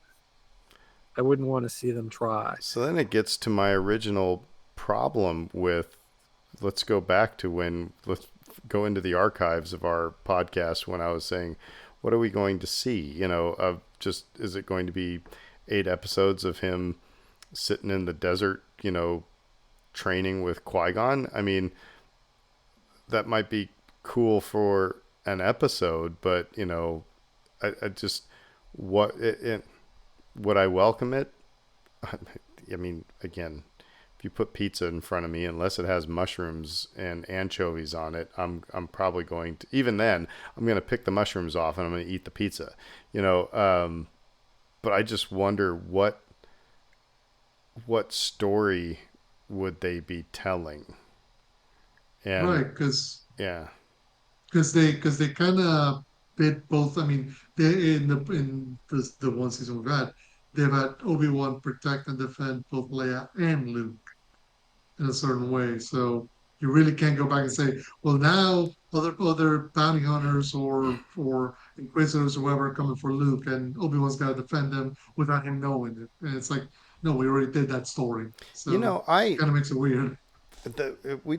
I wouldn't want to see them try. so then it gets to my original problem with, let's go back to when, let's go into the archives of our podcast when I was saying, what are we going to see? Of just, is it going to be 8 episodes of him sitting in the desert, training with Qui-Gon? I mean, that might be cool for an episode, but I just, would I welcome it? I mean, again, if you put pizza in front of me, unless it has mushrooms and anchovies on it, I'm probably going to. Even then, I'm going to pick the mushrooms off and I'm going to eat the pizza. You know, but I just wonder what story would they be telling? And Right, yeah, because they kind of bit both. I mean, they in the one season we've had, they've had Obi-Wan protect and defend both Leia and Luke in a certain way. So you really can't go back and say, well, now other bounty hunters or inquisitors or whoever are coming for Luke, and Obi-Wan's got to defend them without him knowing it. And it's like, no, we already did that story. So I kind of makes it weird. we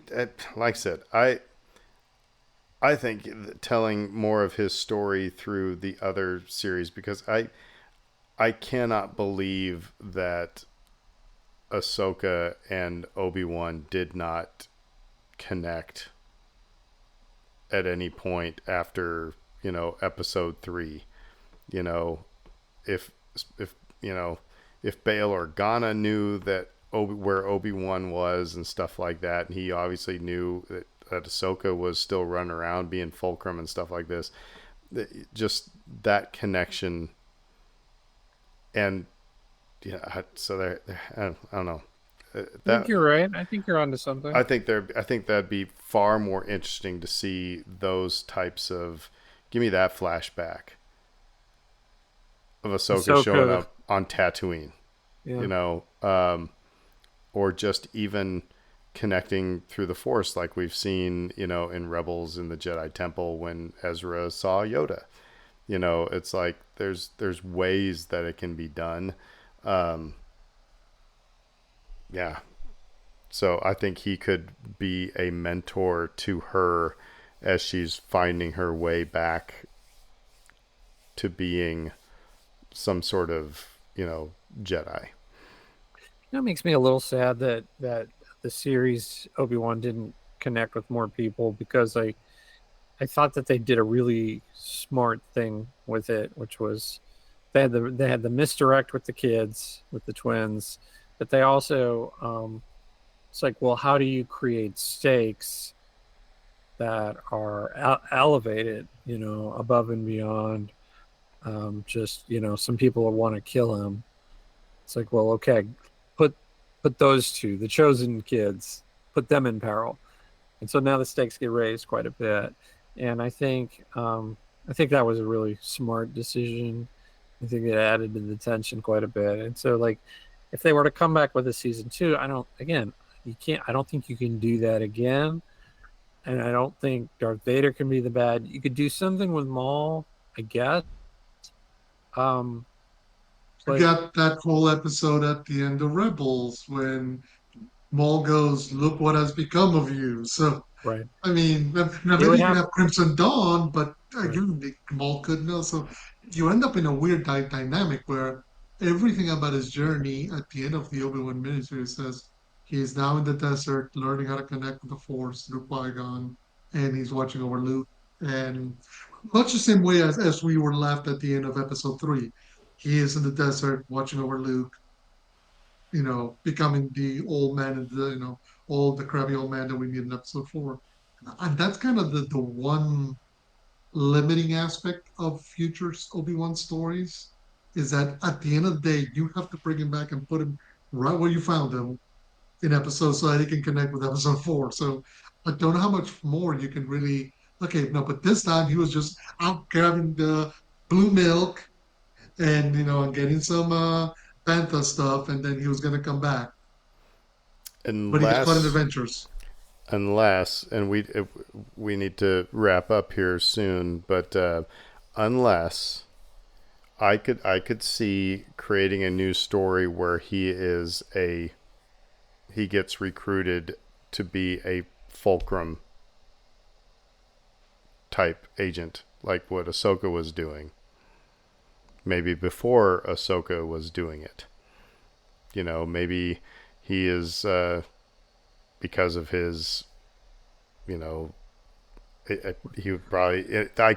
like I said, I think telling more of his story through the other series, because I cannot believe that Ahsoka and Obi-Wan did not connect at any point after, episode 3. You know, if if you know, if Bail Organa knew that where Obi-Wan was and stuff like that, and he obviously knew that Ahsoka was still running around being Fulcrum and stuff like this, just that connection. And yeah, so I don't know. I think That you're right. I think you're onto something. I think that'd be far more interesting to see those types of. Give me that flashback of Ahsoka showing Ahsoka, up on Tatooine, yeah. you know, or just even connecting through the Force, like we've seen, in Rebels in the Jedi Temple when Ezra saw Yoda. It's like there's ways that it can be done. Um, yeah, so I think he could be a mentor to her as she's finding her way back to being some sort of, Jedi. That makes me a little sad that the series Obi-Wan didn't connect with more people, because I thought that they did a really smart thing with it, which was they had the misdirect with the kids, with the twins, but they also, it's like, well, how do you create stakes that are elevated, above and beyond, just, some people want to kill him. It's like, well, okay, put put those two, the chosen kids, put them in peril, and so now the stakes get raised quite a bit. And I think that was a really smart decision. I think it added to the tension quite a bit. And so, like, if they were to come back with a season 2, you can't. I don't think you can do that again. And I don't think Darth Vader can be the bad. You could do something with Maul, I guess. Um, You but got that whole episode at the end of Rebels when Maul goes, "Look what has become of you." So right, I mean, now it maybe would you can have have Crimson Dawn, but right. again, the Maul couldn't know. So you end up in a weird dynamic where everything about his journey at the end of the Obi-Wan miniseries says he is now in the desert, learning how to connect with the Force through Qui-Gon, and he's watching over Luke. And much the same way as we were left at the end of Episode 3. He is in the desert watching over Luke, becoming the old man and the crabby old man that we meet in episode 4. And that's kind of the one limiting aspect of future Obi-Wan stories is that at the end of the day, you have to bring him back and put him right where you found him in episode so that he can connect with episode 4. So I don't know how much more you can really, okay, no, but this time he was just out grabbing the blue milk and, and getting some Bantha stuff, and then he was going to come back. But he got caught in Unless adventures. and we need to wrap up here soon, but unless I could see creating a new story where he gets recruited to be a fulcrum type agent, like what Ahsoka was doing. Maybe before Ahsoka was doing it. Maybe he is because of his, you know, he would probably. I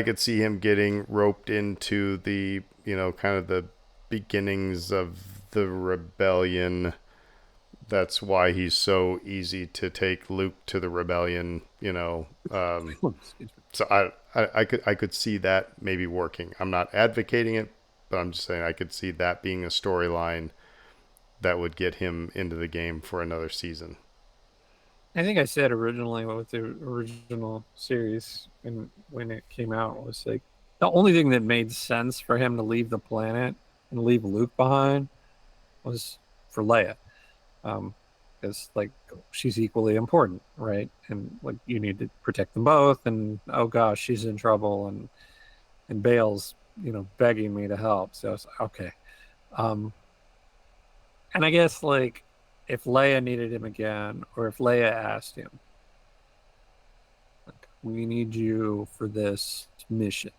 could see him getting roped into the, kind of the beginnings of the rebellion. That's why he's so easy to take Luke to the rebellion. So I could see that maybe working. I'm not advocating it, but I'm just saying I could see that being a storyline that would get him into the game for another season. I think I said originally with the original series and when it came out was like the only thing that made sense for him to leave the planet and leave Luke behind was for Leia. Because like she's equally important, right? And like you need to protect them both. And oh gosh, she's in trouble, and Bale's begging me to help. So it's okay. Um, and I guess like if Leia needed him again, or if Leia asked him, like, we need you for this mission.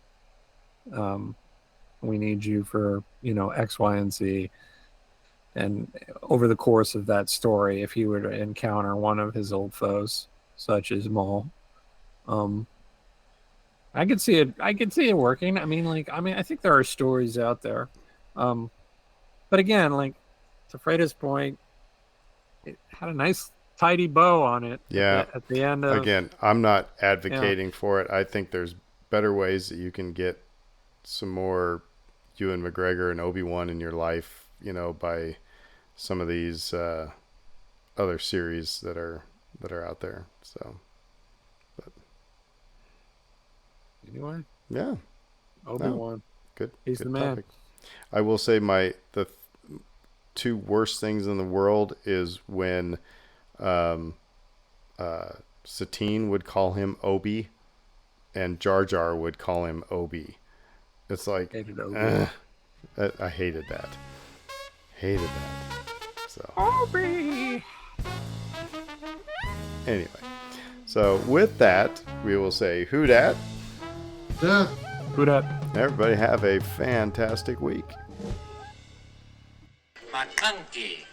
Um, we need you for X, Y, and Z. And over the course of that story, if he were to encounter one of his old foes, such as Maul, um, I could see it. I could see it working. I think there are stories out there, but again, like to Freda's point, it had a nice, tidy bow on it. Yeah. At the end of Again, I'm not advocating for it. I think there's better ways that you can get some more Ewan McGregor and Obi-Wan in your life, by some of these other series that are out there. So, but anyway, yeah, Obi-Wan, good. He's good the man. topic. I will say the two worst things in the world is when Satine would call him Obi, and Jar Jar would call him Obi. It's like I hated that. Hated that. So Obi. anyway, so with that, we will say who dat. Yeah. Who dat? Everybody have a fantastic week. McConkey.